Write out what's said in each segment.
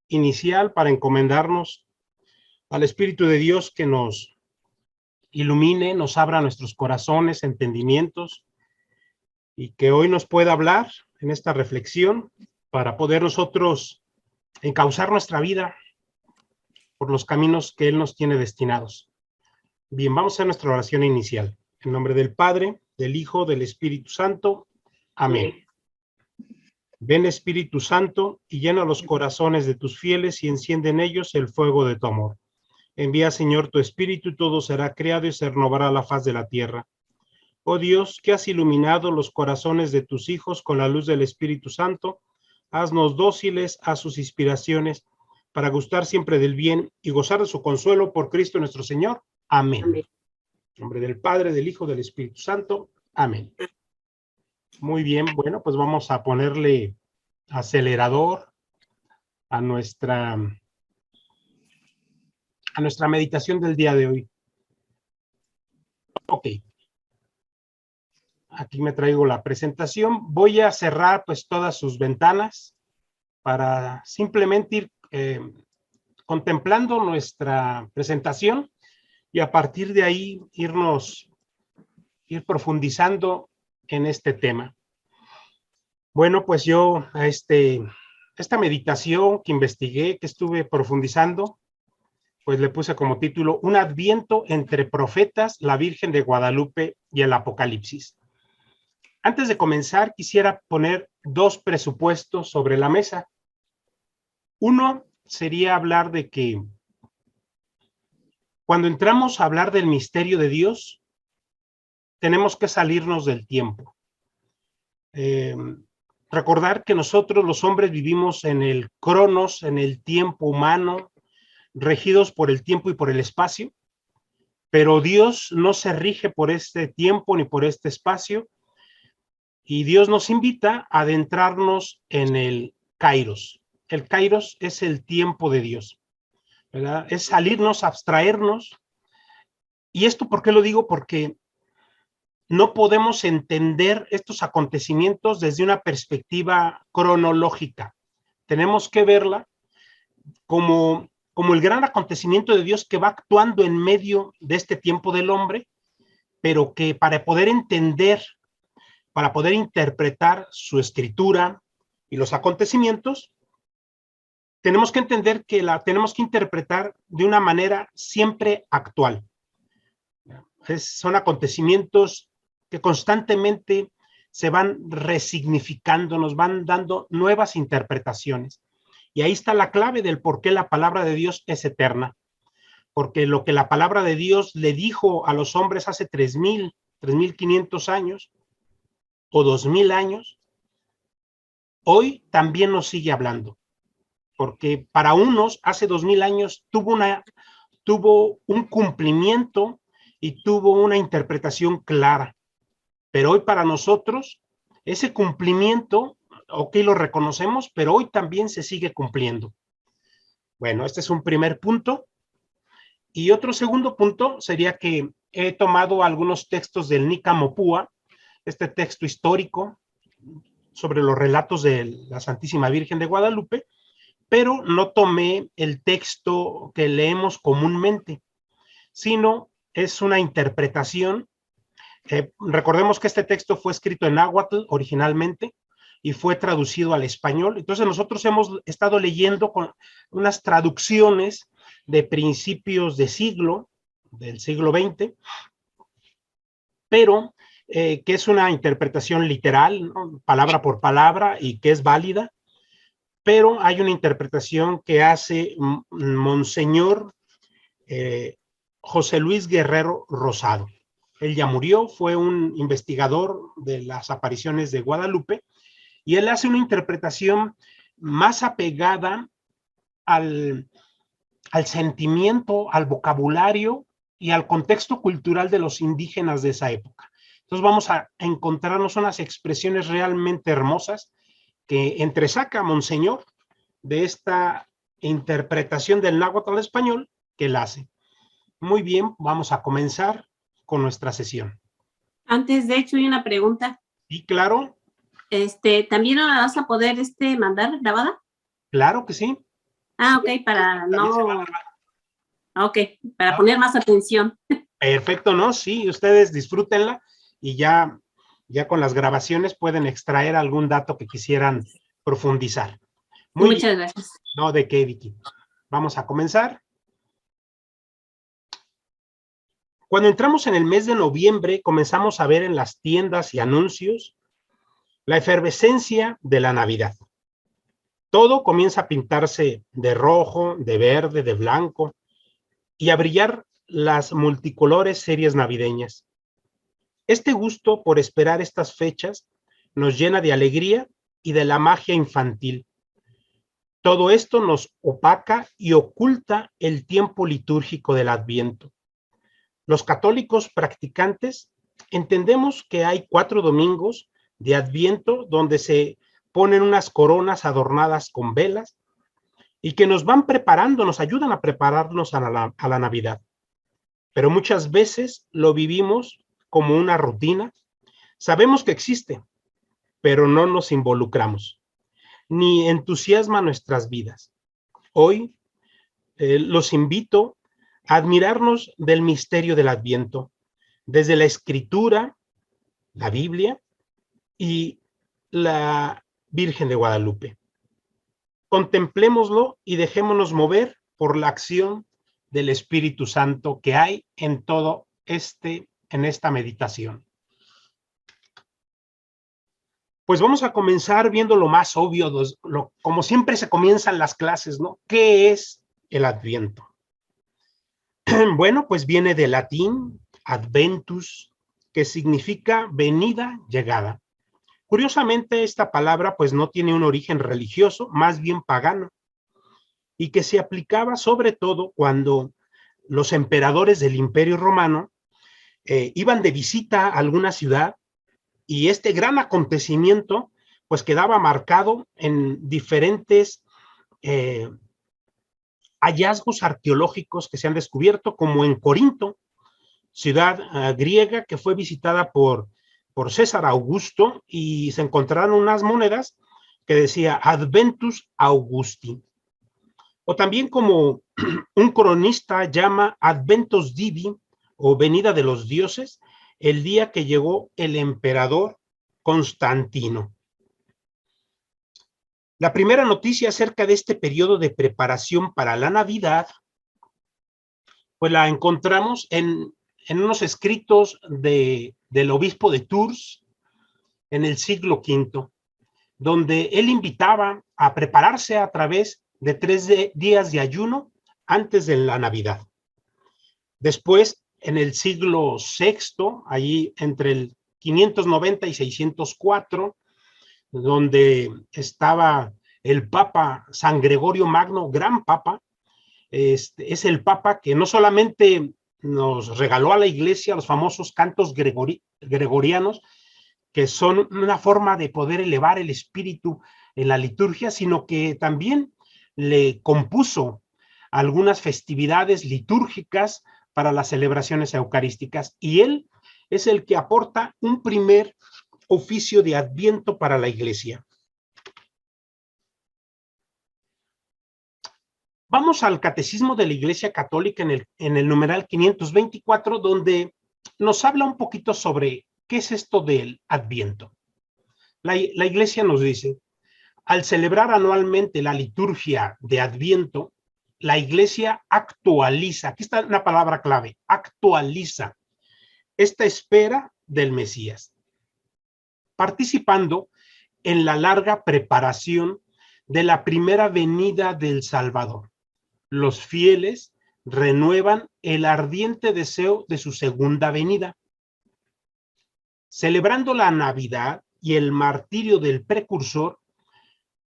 inicial para encomendarnos al Espíritu de Dios que nos ilumine, nos abra nuestros corazones, entendimientos, y que hoy nos pueda hablar en esta reflexión para poder nosotros encauzar nuestra vida por los caminos que Él nos tiene destinados. Bien, vamos a hacer nuestra oración inicial. En nombre del Padre, del Hijo, del Espíritu Santo. Amén. Ven, Espíritu Santo, y llena los corazones de tus fieles y enciende en ellos el fuego de tu amor. Envía, Señor, tu Espíritu y todo será creado y se renovará la faz de la tierra. Oh Dios, que has iluminado los corazones de tus hijos con la luz del Espíritu Santo, haznos dóciles a sus inspiraciones para gustar siempre del bien y gozar de su consuelo por Cristo nuestro Señor. Amén. Amén. En nombre del Padre, del Hijo, del Espíritu Santo. Amén. Muy bien, bueno, pues vamos a ponerle acelerador a nuestra meditación del día de hoy. Ok. Aquí me traigo la presentación. Voy a cerrar pues todas sus ventanas para simplemente ir contemplando nuestra presentación y a partir de ahí ir profundizando en este tema. Bueno, pues yo a esta meditación que investigué, que estuve profundizando, pues le puse como título Un Adviento entre profetas, la Virgen de Guadalupe y el Apocalipsis. Antes de comenzar, quisiera poner dos presupuestos sobre la mesa. Uno sería hablar de que cuando entramos a hablar del misterio de Dios, tenemos que salirnos del tiempo. Recordar que nosotros los hombres vivimos en el cronos, en el tiempo humano, regidos por el tiempo y por el espacio, pero Dios no se rige por este tiempo ni por este espacio, y Dios nos invita a adentrarnos en el kairos. El kairos es el tiempo de Dios, ¿verdad? Es salirnos, abstraernos. ¿Y esto por qué lo digo? Porque no podemos entender estos acontecimientos desde una perspectiva cronológica. Tenemos que verla como el gran acontecimiento de Dios que va actuando en medio de este tiempo del hombre, pero que para poder entender, para poder interpretar su escritura y los acontecimientos, tenemos que entender que la tenemos que interpretar de una manera siempre actual. Son acontecimientos que constantemente se van resignificando, nos van dando nuevas interpretaciones. Y ahí está la clave del por qué la palabra de Dios es eterna. Porque lo que la palabra de Dios le dijo a los hombres hace 3,500 años o 2,000 años, hoy también nos sigue hablando. Porque para unos hace 2,000 años tuvo un cumplimiento y tuvo una interpretación clara. Pero hoy para nosotros, ese cumplimiento, ok, lo reconocemos, pero hoy también se sigue cumpliendo. Bueno, este es un primer punto. Y otro segundo punto sería que he tomado algunos textos del Nica Mopúa, este texto histórico sobre los relatos de la Santísima Virgen de Guadalupe, pero no tomé el texto que leemos comúnmente, sino es una interpretación. Recordemos que este texto fue escrito en náhuatl originalmente y fue traducido al español. Entonces nosotros hemos estado leyendo con unas traducciones de principios del siglo XX, pero que es una interpretación literal, ¿no? Palabra por palabra, y que es válida, pero hay una interpretación que hace Monseñor José Luis Guerrero Rosado. Él ya murió, fue un investigador de las apariciones de Guadalupe, y él hace una interpretación más apegada al sentimiento, al vocabulario y al contexto cultural de los indígenas de esa época. Entonces vamos a encontrarnos unas expresiones realmente hermosas que entresaca Monseñor de esta interpretación del náhuatl al español que él hace. Muy bien, vamos a comenzar con nuestra sesión. Antes, de hecho, hay una pregunta. Sí, claro. ¿También la vas a poder mandar grabada? Claro que sí. Ah, ok, para También se va a no, grabar. ok, para ¿No? poner más atención. Perfecto, ¿no? Sí, ustedes disfrútenla y ya con las grabaciones pueden extraer algún dato que quisieran profundizar. Muy bien, Muchas gracias. no de qué, Vicky. Vamos a comenzar. Cuando entramos en el mes de noviembre, comenzamos a ver en las tiendas y anuncios la efervescencia de la Navidad. Todo comienza a pintarse de rojo, de verde, de blanco y a brillar las multicolores series navideñas. Este gusto por esperar estas fechas nos llena de alegría y de la magia infantil. Todo esto nos opaca y oculta el tiempo litúrgico del Adviento. Los católicos practicantes entendemos que hay 4 domingos de Adviento donde se ponen unas coronas adornadas con velas y que nos van preparando, nos ayudan a prepararnos a la Navidad. Pero muchas veces lo vivimos como una rutina. Sabemos que existe, pero no nos involucramos, ni entusiasma nuestras vidas. Hoy los invito a admirarnos del misterio del Adviento, desde la Escritura, la Biblia y la Virgen de Guadalupe. Contemplémoslo y dejémonos mover por la acción del Espíritu Santo que hay en en esta meditación. Pues vamos a comenzar viendo lo más obvio, como siempre se comienzan las clases, ¿no? ¿Qué es el Adviento? Bueno, pues viene del latín adventus, que significa venida, llegada. Curiosamente, esta palabra pues no tiene un origen religioso, más bien pagano, y que se aplicaba sobre todo cuando los emperadores del Imperio Romano iban de visita a alguna ciudad y este gran acontecimiento pues quedaba marcado en diferentes eh, hallazgos arqueológicos que se han descubierto, como en Corinto, ciudad griega que fue visitada por César Augusto, y se encontraron unas monedas que decía Adventus Augusti. O también como un cronista llama Adventus Divi, o venida de los dioses, el día que llegó el emperador Constantino. La primera noticia acerca de este periodo de preparación para la Navidad, pues la encontramos en unos escritos del obispo de Tours en el siglo V, donde él invitaba a prepararse a través de 3 días de ayuno antes de la Navidad. Después, en el siglo VI, allí entre el 590 y 604, donde estaba el Papa San Gregorio Magno, gran Papa, es el Papa que no solamente nos regaló a la Iglesia los famosos cantos gregorianos, que son una forma de poder elevar el espíritu en la liturgia, sino que también le compuso algunas festividades litúrgicas para las celebraciones eucarísticas, y él es el que aporta un primer oficio de Adviento para la Iglesia. Vamos al Catecismo de la Iglesia Católica en el numeral 524, donde nos habla un poquito sobre qué es esto del Adviento. La Iglesia nos dice: al celebrar anualmente la liturgia de Adviento, la Iglesia actualiza, aquí está una palabra clave, actualiza esta espera del Mesías, participando en la larga preparación de la primera venida del Salvador. Los fieles renuevan el ardiente deseo de su segunda venida. Celebrando la Navidad y el martirio del precursor,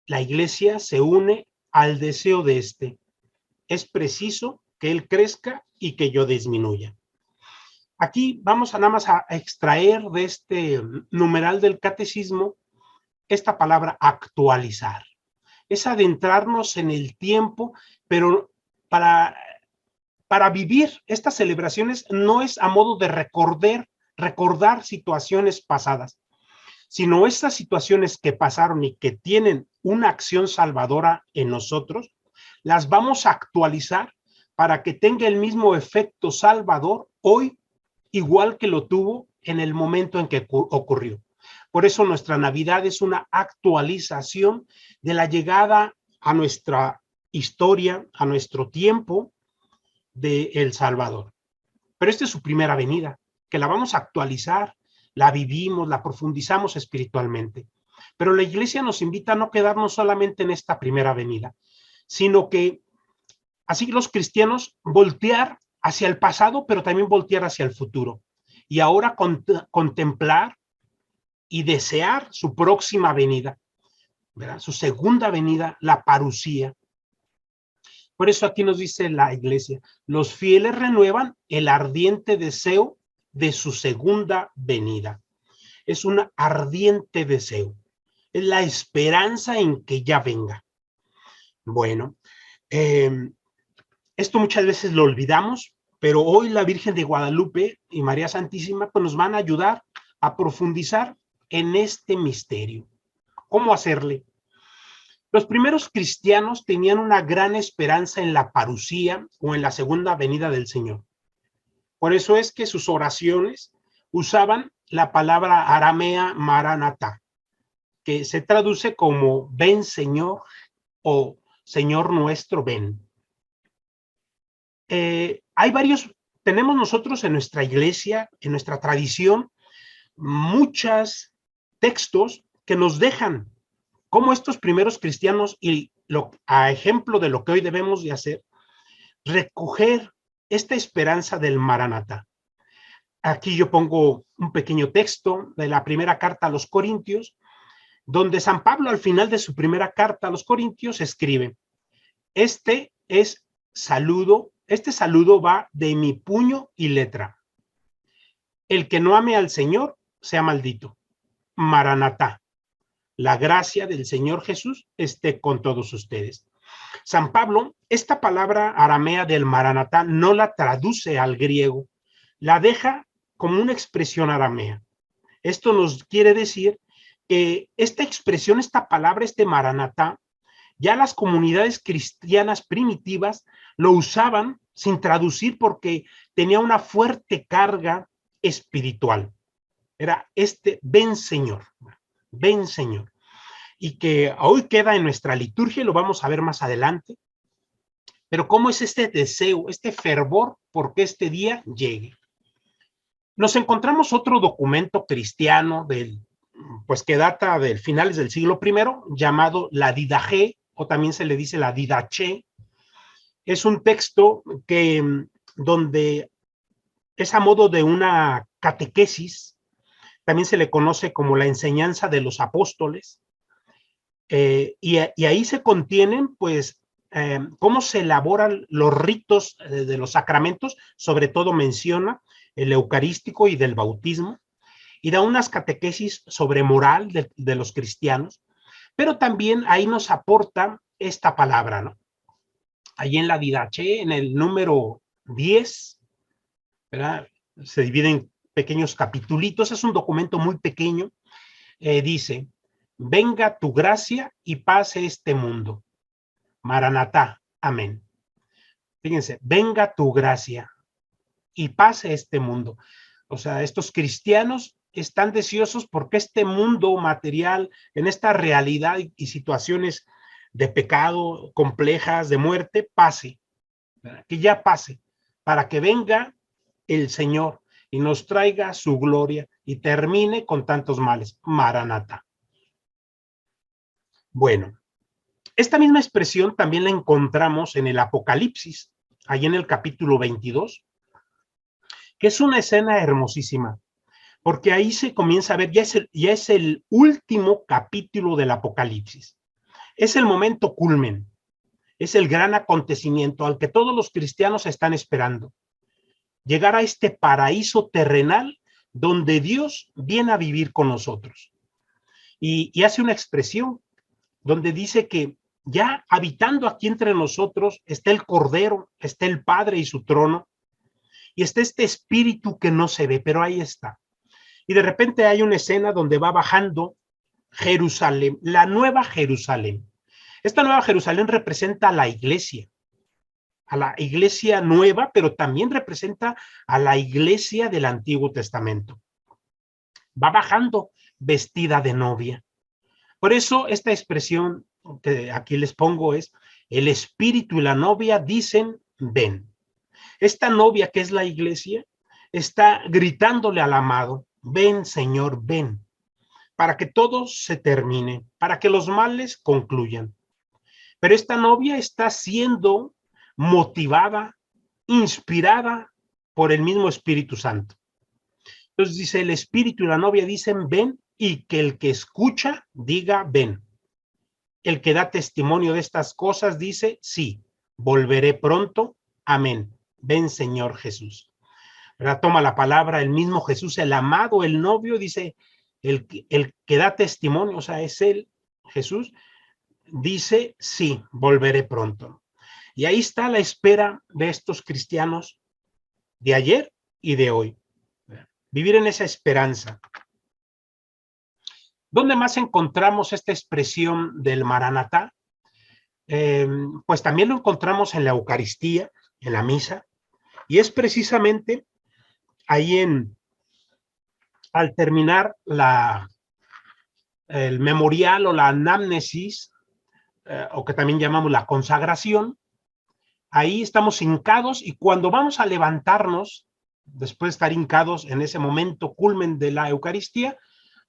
la Iglesia se une al deseo de este. Es preciso que él crezca y que yo disminuya. Aquí vamos a nada más a extraer de este numeral del catecismo esta palabra actualizar. Es adentrarnos en el tiempo, pero para vivir estas celebraciones no es a modo de recordar situaciones pasadas, sino estas situaciones que pasaron y que tienen una acción salvadora en nosotros, las vamos a actualizar para que tenga el mismo efecto salvador hoy, igual que lo tuvo en el momento en que ocurrió. Por eso nuestra Navidad es una actualización de la llegada a nuestra historia, a nuestro tiempo de El Salvador. Pero esta es su primera venida, que la vamos a actualizar, la vivimos, la profundizamos espiritualmente. Pero la iglesia nos invita a no quedarnos solamente en esta primera venida, sino que así los cristianos voltear hacia el pasado, pero también voltear hacia el futuro. Y ahora contemplar y desear su próxima venida, ¿verdad? Su segunda venida, la parusía. Por eso aquí nos dice la iglesia, los fieles renuevan el ardiente deseo de su segunda venida. Es un ardiente deseo. Es la esperanza en que ya venga. Bueno, esto muchas veces lo olvidamos, pero hoy la Virgen de Guadalupe y María Santísima pues nos van a ayudar a profundizar en este misterio. ¿Cómo hacerle? Los primeros cristianos tenían una gran esperanza en la parusía o en la segunda venida del Señor. Por eso es que sus oraciones usaban la palabra aramea maranatá, que se traduce como ven Señor o Señor nuestro ven. Tenemos nosotros en nuestra iglesia, en nuestra tradición, muchos textos que nos dejan cómo estos primeros cristianos, a ejemplo de lo que hoy debemos de hacer, recoger esta esperanza del Maranatá. Aquí yo pongo un pequeño texto de la primera carta a los Corintios, donde San Pablo al final de su primera carta a los Corintios escribe, este saludo va de mi puño y letra. El que no ame al Señor, sea maldito. Maranatá. La gracia del Señor Jesús esté con todos ustedes. San Pablo, esta palabra aramea del Maranatá no la traduce al griego, la deja como una expresión aramea. Esto nos quiere decir que esta expresión, esta palabra, este Maranatá, ya las comunidades cristianas primitivas lo usaban sin traducir porque tenía una fuerte carga espiritual. Era ven Señor, ven Señor. Y que hoy queda en nuestra liturgia y lo vamos a ver más adelante. Pero ¿cómo es este deseo, este fervor porque este día llegue? Nos encontramos otro documento cristiano pues que data del finales del siglo I, llamado la Didache, o también se le dice la Didache. Es un texto donde es a modo de una catequesis, también se le conoce como la enseñanza de los apóstoles, y ahí se contienen, pues, cómo se elaboran los ritos de los sacramentos, sobre todo menciona el eucarístico y del bautismo, y da unas catequesis sobre moral de los cristianos, pero también ahí nos aporta esta palabra, ¿no? Ahí en la Didache, en el número 10, ¿verdad? Se divide en pequeños capitulitos, es un documento muy pequeño, dice, venga tu gracia y pase este mundo. Maranatá, amén. Fíjense, venga tu gracia y pase este mundo. O sea, estos cristianos están deseosos porque este mundo material, en esta realidad y situaciones de pecado complejas, de muerte, pase, ¿verdad? Que ya pase, para que venga el Señor y nos traiga su gloria y termine con tantos males. Maranatá. Bueno, esta misma expresión también la encontramos en el Apocalipsis, ahí en el capítulo 22, que es una escena hermosísima, porque ahí se comienza a ver, ya es el último capítulo del Apocalipsis. Es el momento culmen, es el gran acontecimiento al que todos los cristianos están esperando. Llegar a este paraíso terrenal donde Dios viene a vivir con nosotros. Y hace una expresión donde dice que ya habitando aquí entre nosotros está el Cordero, está el Padre y su trono, y está este espíritu que no se ve, pero ahí está. Y de repente hay una escena donde va bajando Jerusalén, la nueva Jerusalén. Esta nueva Jerusalén representa a la iglesia nueva, pero también representa a la iglesia del Antiguo Testamento. Va bajando vestida de novia. Por eso esta expresión que aquí les pongo es: el espíritu y la novia dicen, ven. Esta novia, que es la iglesia, está gritándole al amado: ven, Señor, ven, para que todo se termine, para que los males concluyan. Pero esta novia está siendo motivada, inspirada por el mismo Espíritu Santo. Entonces dice: el espíritu y la novia dicen, ven, y que el que escucha diga, ven. El que da testimonio de estas cosas dice, sí, volveré pronto, amén. Ven, Señor Jesús. ¿Verdad? Toma la palabra el mismo Jesús, el amado, el novio, dice, el que da testimonio, o sea, es él, Jesús, dice, sí, volveré pronto. Y ahí está la espera de estos cristianos de ayer y de hoy. Vivir en esa esperanza. ¿Dónde más encontramos esta expresión del Maranatá? Pues también lo encontramos en la Eucaristía, en la misa, y es precisamente ahí al terminar el memorial o la anamnesis, o que también llamamos la consagración. Ahí estamos hincados, y cuando vamos a levantarnos, después de estar hincados en ese momento culmen de la Eucaristía,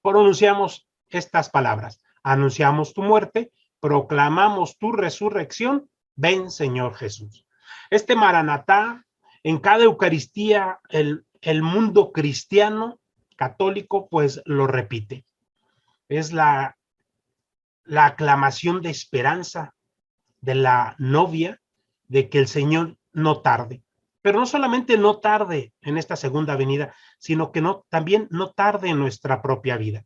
pronunciamos estas palabras: anunciamos tu muerte, proclamamos tu resurrección, ven, Señor Jesús. Este Maranatá, en cada Eucaristía, el mundo cristiano católico pues lo repite. Es la aclamación de esperanza de la novia, de que el Señor no tarde. Pero no solamente no tarde en esta segunda venida, sino que también no tarde en nuestra propia vida.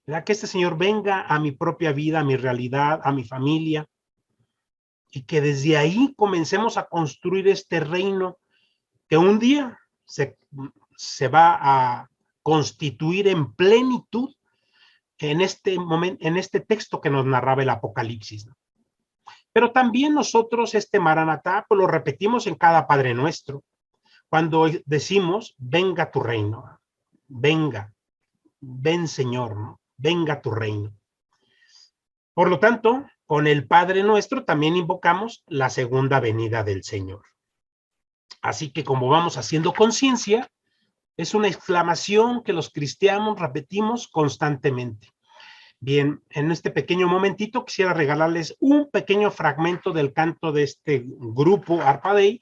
¿Verdad? Que este Señor venga a mi propia vida, a mi realidad, a mi familia, y que desde ahí comencemos a construir este reino que un día se va a constituir en plenitud en este momento, en este texto que nos narraba el Apocalipsis, ¿no? Pero también nosotros este Maranatá pues lo repetimos en cada Padre Nuestro, cuando decimos, venga tu reino, venga, ven Señor, ¿no? Venga tu reino. Por lo tanto, con el Padre Nuestro también invocamos la segunda venida del Señor. Así que como vamos haciendo conciencia, es una exclamación que los cristianos repetimos constantemente. Bien, en este pequeño momentito quisiera regalarles un pequeño fragmento del canto de este grupo Arpa Dei,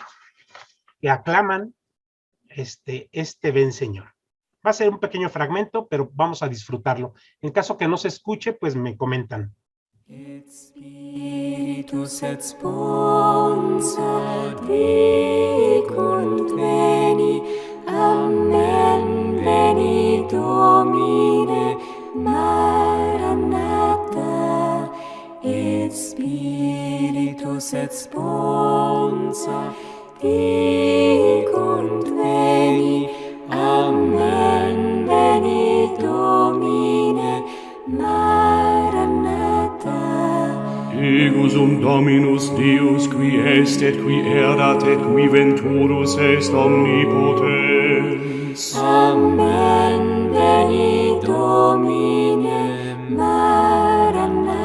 que aclaman este ven Señor. Va a ser un pequeño fragmento, pero vamos a disfrutarlo. En caso que no se escuche, pues me comentan. Et Spiritus et sponsor dicunt veni, amen, veni Domine, Maranatha. Et Spiritus et sponsor dicunt veni, amen, veni Domine, Maranatha. Ego sum Dominus Deus, qui est et qui erat et qui venturus est omnipotens. Amen, veni Domine, Maranatha.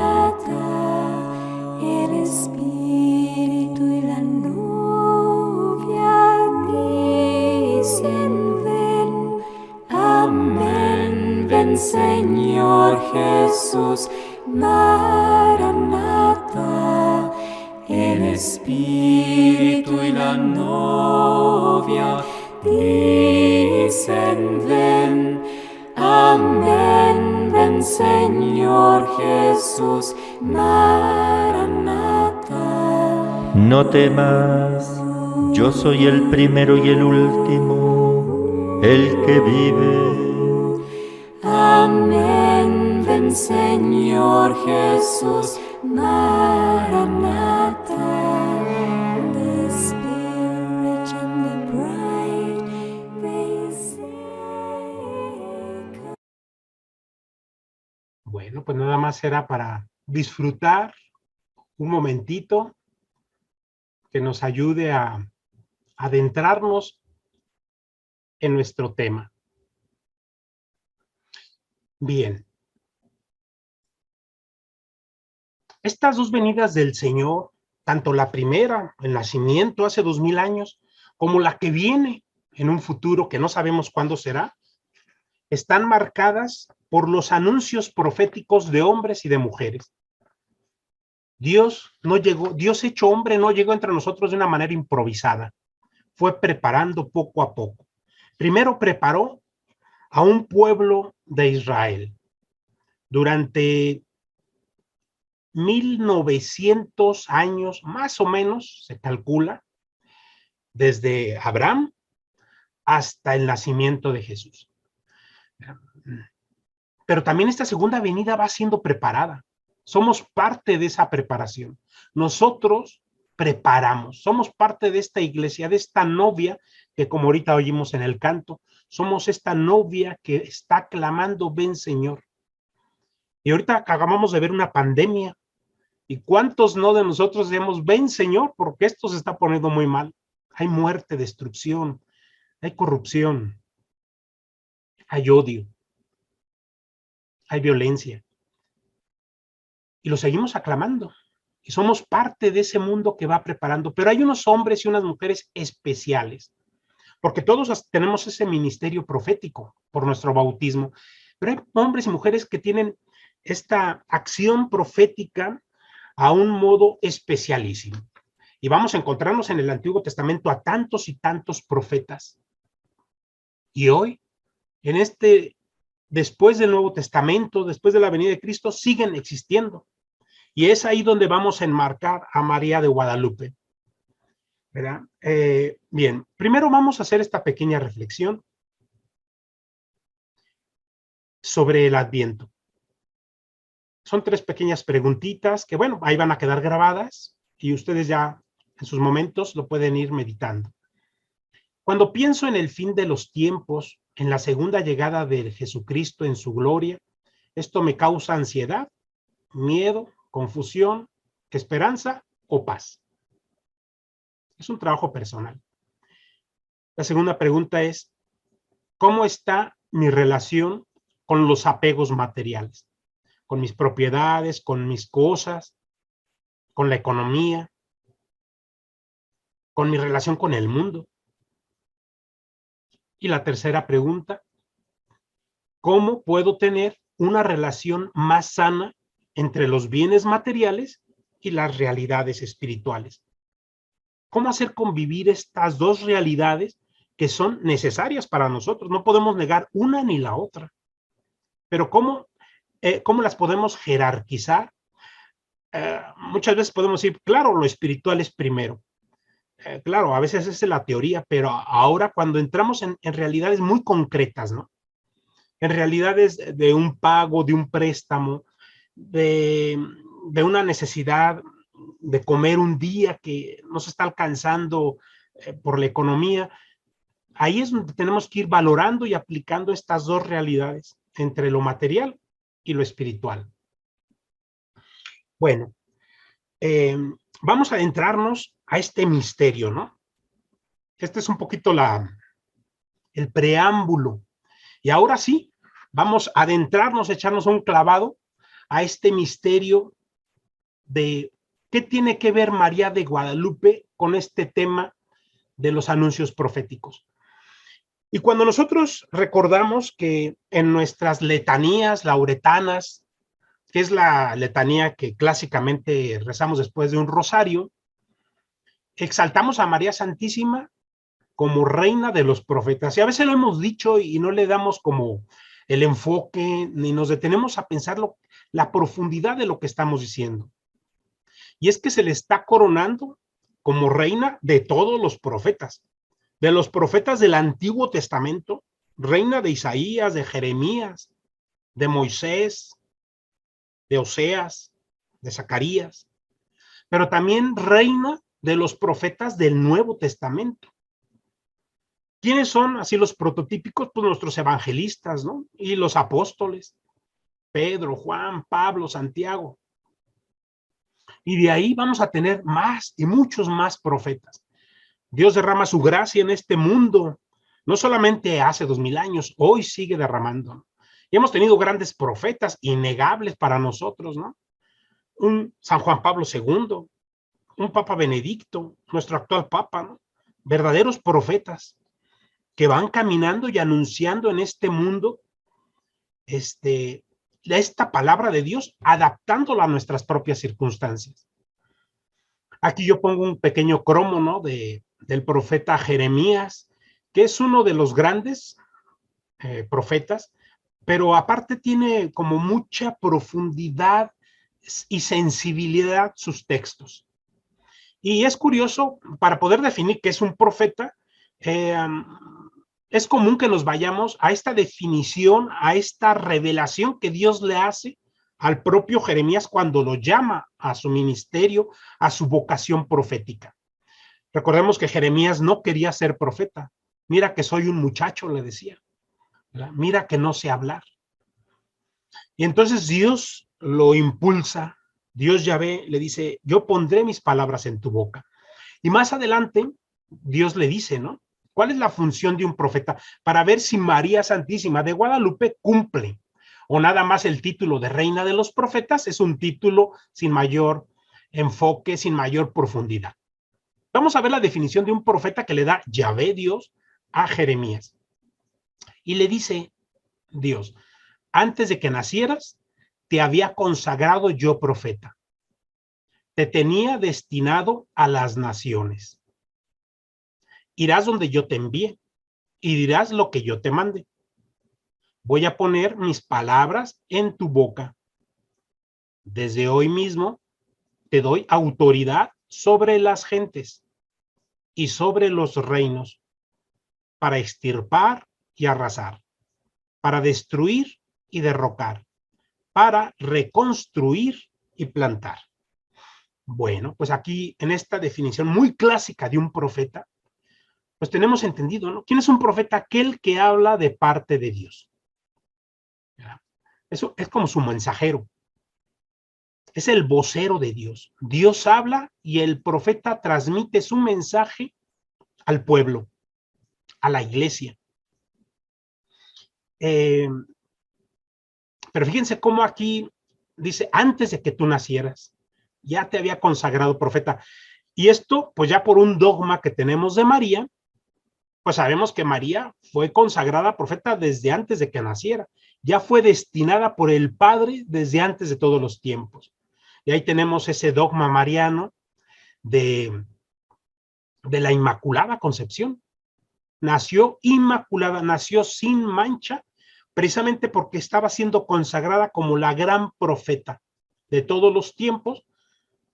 Et Spiritui la novia dicen, ven. Amen, ven Señor Jesús, Maranatha. El Espíritu y la novia dicen, ven. Amén, ven Señor Jesús, Maranatha. No temas, yo soy el primero y el último, el que vive. Amén, ven Señor Jesús, Maranatha. The Spirit and the bride, they say. Bueno, pues nada más era para disfrutar un momentito que nos ayude a adentrarnos en nuestro tema. Bien. Estas dos venidas del Señor, tanto la primera, el nacimiento hace 2000 años, como la que viene en un futuro que no sabemos cuándo será, están marcadas por los anuncios proféticos de hombres y de mujeres. Dios hecho hombre no llegó entre nosotros de una manera improvisada, fue preparando poco a poco. Primero preparó a un pueblo de Israel. Durante 1900 años, más o menos, se calcula, desde Abraham hasta el nacimiento de Jesús. Pero también esta segunda venida va siendo preparada. Somos parte de esa preparación. Nosotros preparamos, somos parte de esta iglesia, de esta novia que, como ahorita oímos en el canto, somos esta novia que está clamando, ven Señor. Y ahorita acabamos de ver una pandemia. ¿Y cuántos no de nosotros decimos, ven Señor, porque esto se está poniendo muy mal? Hay muerte, destrucción, hay corrupción, hay odio, hay violencia. Y lo seguimos aclamando. Y somos parte de ese mundo que va preparando. Pero hay unos hombres y unas mujeres especiales, porque todos tenemos ese ministerio profético por nuestro bautismo. Pero hay hombres y mujeres que tienen esta acción profética a un modo especialísimo. Y vamos a encontrarnos en el Antiguo Testamento a tantos y tantos profetas. Y hoy, después del Nuevo Testamento, después de la venida de Cristo, siguen existiendo. Y es ahí donde vamos a enmarcar a María de Guadalupe, ¿verdad? Bien, primero vamos a hacer esta pequeña reflexión sobre el Adviento. Son 3 pequeñas preguntitas que, bueno, ahí van a quedar grabadas y ustedes ya en sus momentos lo pueden ir meditando. Cuando pienso en el fin de los tiempos, en la segunda llegada de Jesucristo en su gloria, esto me causa ansiedad, miedo, confusión, esperanza o paz. Es un trabajo personal. La segunda pregunta es, ¿cómo está mi relación con los apegos materiales? Con mis propiedades, con mis cosas, con la economía, con mi relación con el mundo. Y la tercera pregunta, ¿cómo puedo tener una relación más sana entre los bienes materiales y las realidades espirituales? ¿Cómo hacer convivir estas dos realidades que son necesarias para nosotros? No podemos negar una ni la otra. Pero ¿cómo las podemos jerarquizar? Muchas veces podemos decir, claro, lo espiritual es primero. Claro, a veces esa es la teoría, pero ahora cuando entramos en realidades muy concretas, ¿no? En realidades de un pago, de un préstamo, de una necesidad de comer un día que no se está alcanzando por la economía, ahí es donde tenemos que ir valorando y aplicando estas dos realidades entre lo material y lo espiritual. Bueno, vamos a adentrarnos a este misterio, ¿no? Este es un poquito el preámbulo. Y ahora sí, vamos a adentrarnos, echarnos un clavado a este misterio de qué tiene que ver María de Guadalupe con este tema de los anuncios proféticos. Y cuando nosotros recordamos que en nuestras letanías lauretanas, que es la letanía que clásicamente rezamos después de un rosario, exaltamos a María Santísima como reina de los profetas. Y a veces lo hemos dicho y no le damos como el enfoque, ni nos detenemos a pensar la profundidad de lo que estamos diciendo. Y es que se le está coronando como reina de todos los profetas, de los profetas del Antiguo Testamento, reina de Isaías, de Jeremías, de Moisés, de Oseas, de Zacarías, pero también reina de los profetas del Nuevo Testamento. ¿Quiénes son así los prototípicos? Pues nuestros evangelistas, ¿no? Y los apóstoles, Pedro, Juan, Pablo, Santiago. Y de ahí vamos a tener más y muchos más profetas. Dios derrama su gracia en este mundo, no solamente hace 2000 años, hoy sigue derramando. Y hemos tenido grandes profetas innegables para nosotros, ¿no? Un San Juan Pablo II, un Papa Benedicto, nuestro actual Papa, ¿no? Verdaderos profetas que van caminando y anunciando en este mundo esta palabra de Dios, adaptándola a nuestras propias circunstancias. Aquí yo pongo un pequeño cromo, ¿no? Del profeta Jeremías, que es uno de los grandes profetas, pero aparte tiene como mucha profundidad y sensibilidad sus textos. Y es curioso, para poder definir qué es un profeta, es común que nos vayamos a esta definición, a esta revelación que Dios le hace al propio Jeremías cuando lo llama a su ministerio, a su vocación profética. Recordemos que Jeremías no quería ser profeta. Mira que soy un muchacho, le decía. ¿Verdad? Mira que no sé hablar. Y entonces Dios lo impulsa. Dios Yahvé le dice, yo pondré mis palabras en tu boca. Y más adelante, Dios le dice, ¿no? ¿Cuál es la función de un profeta? Para ver si María Santísima de Guadalupe cumple. O nada más el título de Reina de los Profetas es un título sin mayor enfoque, sin mayor profundidad. Vamos a ver la definición de un profeta que le da Yahvé Dios a Jeremías. Y le dice Dios, antes de que nacieras, te había consagrado yo profeta. Te tenía destinado a las naciones. Irás donde yo te envíe y dirás lo que yo te mande. Voy a poner mis palabras en tu boca. Desde hoy mismo te doy autoridad sobre las gentes y sobre los reinos para extirpar y arrasar, para destruir y derrocar, para reconstruir y plantar. Bueno, pues aquí en esta definición muy clásica de un profeta, pues tenemos entendido, ¿no? ¿Quién es un profeta? Aquel que habla de parte de Dios. Eso es como su mensajero. Es el vocero de Dios. Dios habla y el profeta transmite su mensaje al pueblo, a la iglesia. Pero fíjense cómo aquí dice, antes de que tú nacieras, ya te había consagrado profeta. Y esto, pues ya por un dogma que tenemos de María, pues sabemos que María fue consagrada profeta desde antes de que naciera. Ya fue destinada por el Padre desde antes de todos los tiempos. Y ahí tenemos ese dogma mariano de la Inmaculada Concepción. Nació inmaculada, nació sin mancha, precisamente porque estaba siendo consagrada como la gran profeta de todos los tiempos,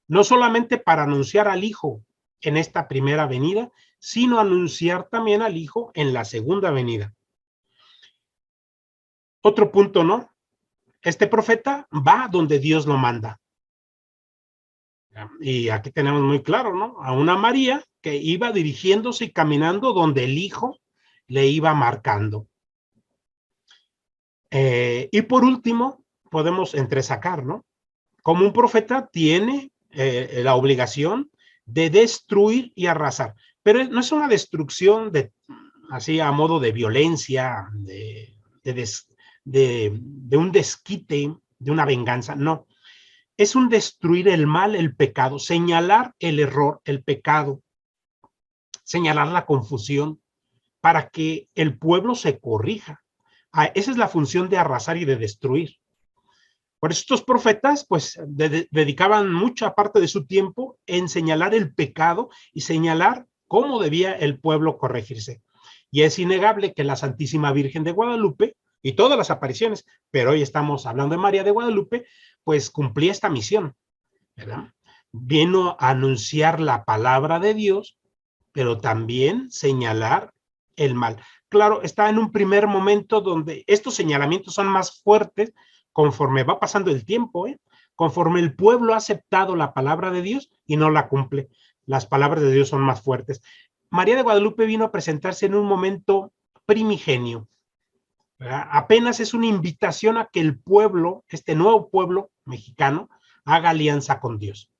no solamente para anunciar al Hijo en esta primera venida, sino anunciar también al Hijo en la segunda venida. Otro punto, ¿no? Este profeta va donde Dios lo manda. Y aquí tenemos muy claro, ¿no? A una María que iba dirigiéndose y caminando donde el Hijo le iba marcando. Y por último, podemos entresacar, ¿no? Como un profeta tiene la obligación de destruir y arrasar, pero no es una destrucción así a modo de violencia, de un desquite, de una venganza, no. Es un destruir el mal, el pecado, señalar el error, el pecado, señalar la confusión para que el pueblo se corrija. Esa es la función de arrasar y de destruir. Por eso estos profetas pues dedicaban mucha parte de su tiempo en señalar el pecado y señalar cómo debía el pueblo corregirse. Y es innegable que la Santísima Virgen de Guadalupe y todas las apariciones, pero hoy estamos hablando de María de Guadalupe, pues cumplía esta misión, ¿verdad? Vino a anunciar la palabra de Dios, pero también señalar el mal. Claro, está en un primer momento donde estos señalamientos son más fuertes conforme va pasando el tiempo, conforme el pueblo ha aceptado la palabra de Dios y no la cumple. Las palabras de Dios son más fuertes. María de Guadalupe vino a presentarse en un momento primigenio, ¿verdad? Apenas es una invitación a que el pueblo, este nuevo pueblo mexicano, haga alianza con Dios.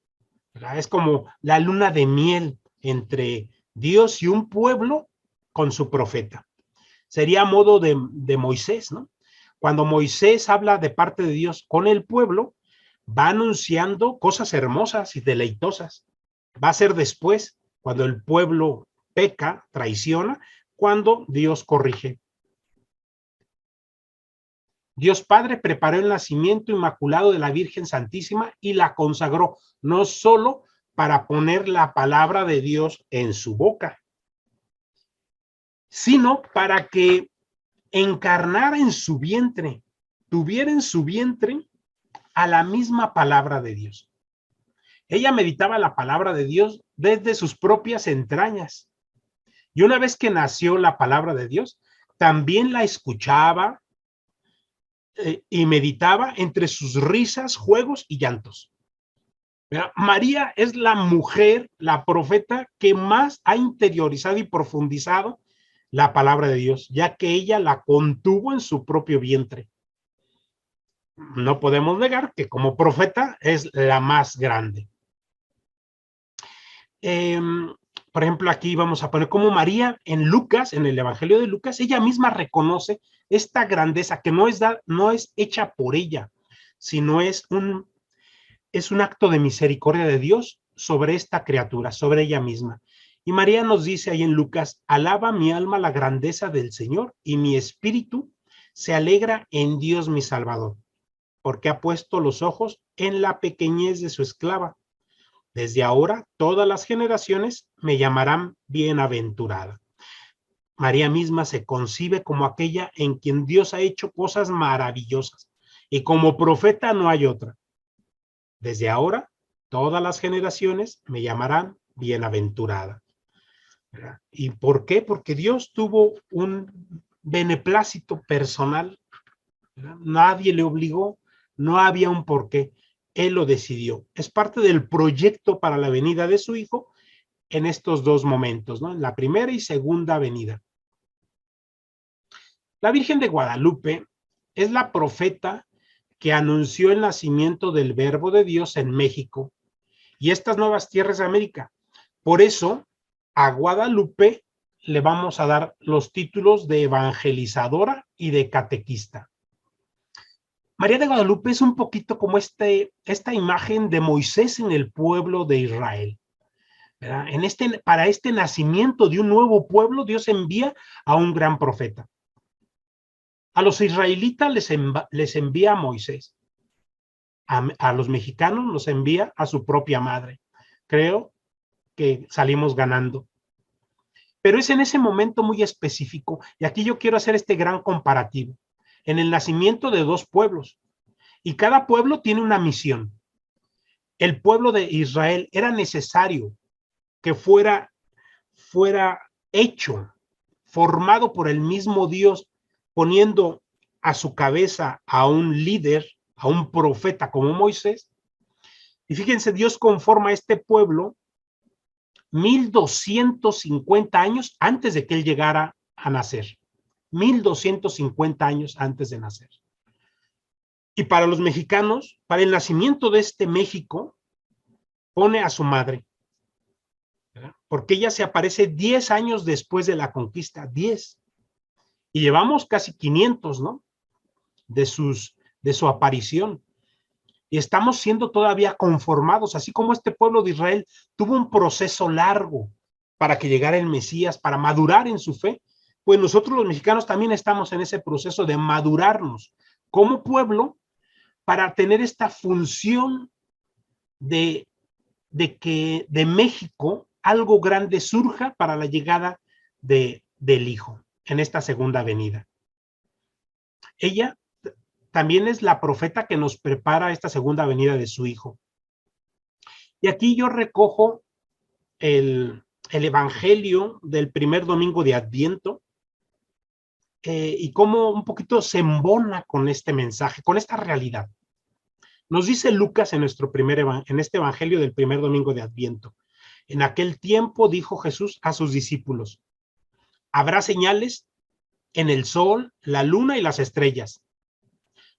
¿verdad? Es como la luna de miel entre Dios y un pueblo con su profeta. Sería a modo de Moisés, ¿no? Cuando Moisés habla de parte de Dios con el pueblo, va anunciando cosas hermosas y deleitosas. Va a ser después, cuando el pueblo peca, traiciona, cuando Dios corrige. Dios Padre preparó el nacimiento inmaculado de la Virgen Santísima y la consagró, no solo para poner la palabra de Dios en su boca, sino para que encarnara en su vientre, tuviera en su vientre a la misma palabra de Dios. Ella meditaba la palabra de Dios desde sus propias entrañas. Y una vez que nació la palabra de Dios, también la escuchaba y meditaba entre sus risas, juegos y llantos. María es la mujer, la profeta que más ha interiorizado y profundizado la palabra de Dios, ya que ella la contuvo en su propio vientre. No podemos negar que como profeta es la más grande. Por ejemplo, aquí vamos a poner como María en Lucas, en el Evangelio de Lucas, ella misma reconoce esta grandeza que no es hecha por ella, sino es un acto de misericordia de Dios sobre esta criatura, sobre ella misma. Y María nos dice ahí en Lucas: alaba mi alma la grandeza del Señor y mi espíritu se alegra en Dios mi Salvador, porque ha puesto los ojos en la pequeñez de su esclava. Desde ahora todas las generaciones me llamarán bienaventurada. María misma se concibe como aquella en quien Dios ha hecho cosas maravillosas, y como profeta no hay otra. Desde ahora todas las generaciones me llamarán bienaventurada. ¿Y por qué? Porque Dios tuvo un beneplácito personal. Nadie le obligó, no había un porqué. Él lo decidió. Es parte del proyecto para la venida de su Hijo en estos dos momentos, ¿no? En la primera y segunda venida. La Virgen de Guadalupe es la profeta que anunció el nacimiento del Verbo de Dios en México y estas nuevas tierras de América. Por eso, a Guadalupe le vamos a dar los títulos de evangelizadora y de catequista. María de Guadalupe es un poquito como esta imagen de Moisés en el pueblo de Israel. Para este nacimiento de un nuevo pueblo, Dios envía a un gran profeta. A los israelitas les envía a Moisés. A los mexicanos los envía a su propia madre. Creo que salimos ganando. Pero es en ese momento muy específico, y aquí yo quiero hacer este gran comparativo, en el nacimiento de dos pueblos, y cada pueblo tiene una misión. El pueblo de Israel era necesario que fuera hecho, formado por el mismo Dios, poniendo a su cabeza a un líder, a un profeta como Moisés. Y fíjense, Dios conforma a este pueblo 1250 años antes de que él llegara a nacer. 1250 años antes de nacer. Y para los mexicanos, para el nacimiento de este México, pone a su madre, ¿verdad? Porque ella se aparece 10 años después de la conquista, 10. Y llevamos casi 500, ¿no? De su aparición. Y estamos siendo todavía conformados, así como este pueblo de Israel tuvo un proceso largo para que llegara el Mesías, para madurar en su fe, pues nosotros los mexicanos también estamos en ese proceso de madurarnos como pueblo para tener esta función de que de México algo grande surja para la llegada del Hijo en esta segunda venida. Ella también es la profeta que nos prepara esta segunda venida de su Hijo. Y aquí yo recojo el Evangelio del primer domingo de Adviento y cómo un poquito se embona con este mensaje, con esta realidad. Nos dice Lucas en este Evangelio del primer domingo de Adviento: en aquel tiempo dijo Jesús a sus discípulos: habrá señales en el sol, la luna y las estrellas.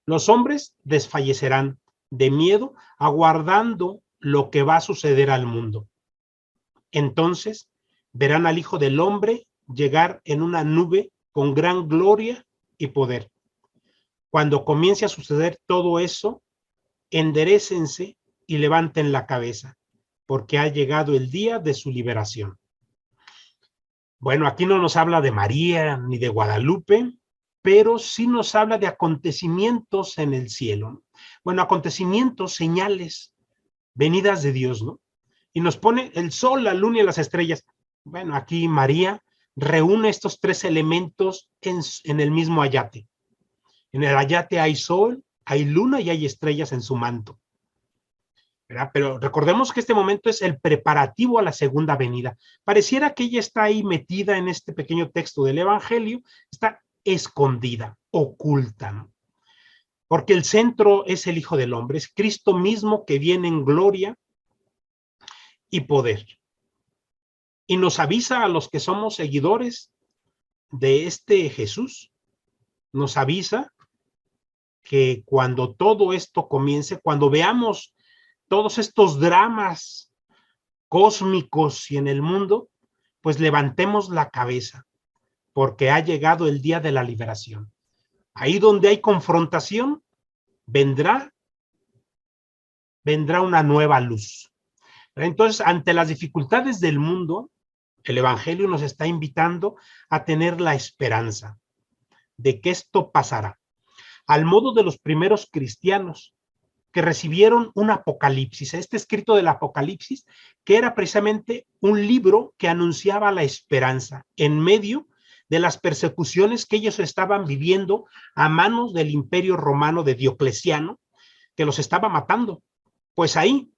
Los hombres desfallecerán de miedo, aguardando lo que va a suceder al mundo. Entonces verán al Hijo del Hombre llegar en una nube con gran gloria y poder. Cuando comience a suceder todo eso, enderécense y levanten la cabeza, porque ha llegado el día de su liberación. Bueno, aquí no nos habla de María ni de Guadalupe, pero sí nos habla de acontecimientos en el cielo. Bueno, acontecimientos, señales, venidas de Dios, ¿no? Y nos pone el sol, la luna y las estrellas. Bueno, aquí María reúne estos tres elementos en el mismo ayate. En el ayate hay sol, hay luna y hay estrellas en su manto, ¿verdad? Pero recordemos que este momento es el preparativo a la segunda venida. Pareciera que ella está ahí metida en este pequeño texto del Evangelio, está escondida, oculta, ¿no? Porque el centro es el Hijo del Hombre, es Cristo mismo que viene en gloria y poder. Y nos avisa a los que somos seguidores de este Jesús, nos avisa que cuando todo esto comience, cuando veamos todos estos dramas cósmicos y en el mundo, pues levantemos la cabeza, porque ha llegado el día de la liberación. Ahí donde hay confrontación, vendrá una nueva luz. Entonces, ante las dificultades del mundo, el Evangelio nos está invitando a tener la esperanza de que esto pasará, al modo de los primeros cristianos que recibieron un apocalipsis, este escrito del Apocalipsis, que era precisamente un libro que anunciaba la esperanza en medio de las persecuciones que ellos estaban viviendo a manos del Imperio Romano de Diocleciano, que los estaba matando. Pues ahí,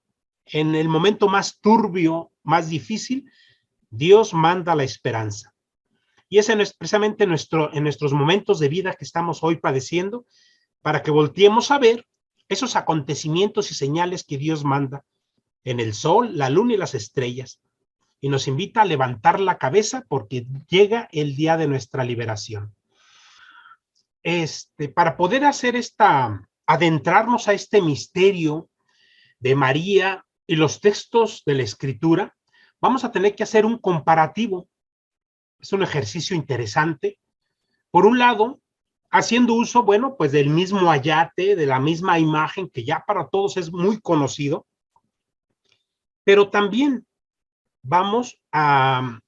en el momento más turbio, más difícil, Dios manda la esperanza. Y es precisamente en nuestros momentos de vida que estamos hoy padeciendo, para que volteemos a ver esos acontecimientos y señales que Dios manda en el sol, la luna y las estrellas, y nos invita a levantar la cabeza porque llega el día de nuestra liberación. Para poder adentrarnos a este misterio de María y los textos de la Escritura, vamos a tener que hacer un comparativo. Es un ejercicio interesante. Por un lado, haciendo uso, bueno, pues del mismo ayate, de la misma imagen que ya para todos es muy conocido, pero también vamos a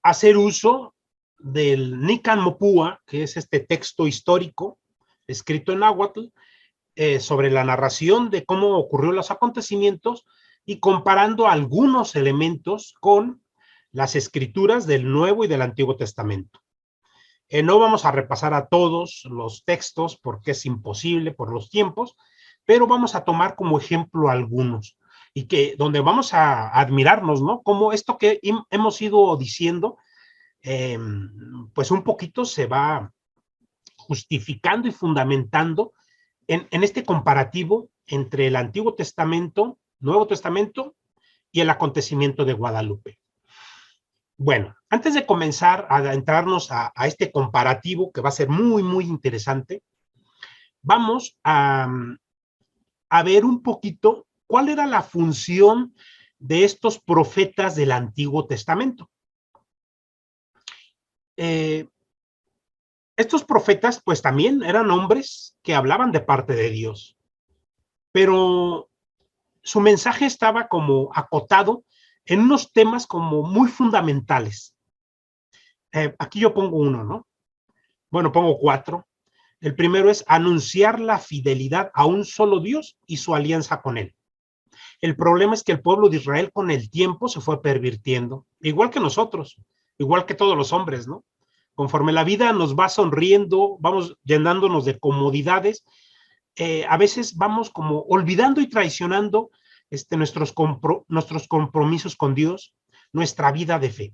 hacer uso del Nican Mopúa, que es este texto histórico escrito en náhuatl, sobre la narración de cómo ocurrieron los acontecimientos y comparando algunos elementos con las escrituras del Nuevo y del Antiguo Testamento. No vamos a repasar a todos los textos porque es imposible por los tiempos, pero vamos a tomar como ejemplo algunos y donde vamos a admirarnos, ¿no? Como esto que hemos ido diciendo, pues un poquito se va justificando y fundamentando en este comparativo entre el Antiguo Testamento, Nuevo Testamento y el acontecimiento de Guadalupe. Bueno, antes de comenzar a adentrarnos a este comparativo que va a ser muy, muy interesante, vamos a ver un poquito cuál era la función de estos profetas del Antiguo Testamento. Estos profetas, pues también eran hombres que hablaban de parte de Dios, pero su mensaje estaba como acotado en unos temas como muy fundamentales. Aquí yo pongo uno, ¿no? Bueno, pongo 4. El primero es anunciar la fidelidad a un solo Dios y su alianza con él. El problema es que el pueblo de Israel con el tiempo se fue pervirtiendo, igual que nosotros, igual que todos los hombres, ¿no? Conforme la vida nos va sonriendo, vamos llenándonos de comodidades, a veces vamos como olvidando y traicionando nuestros compromisos con Dios, nuestra vida de fe.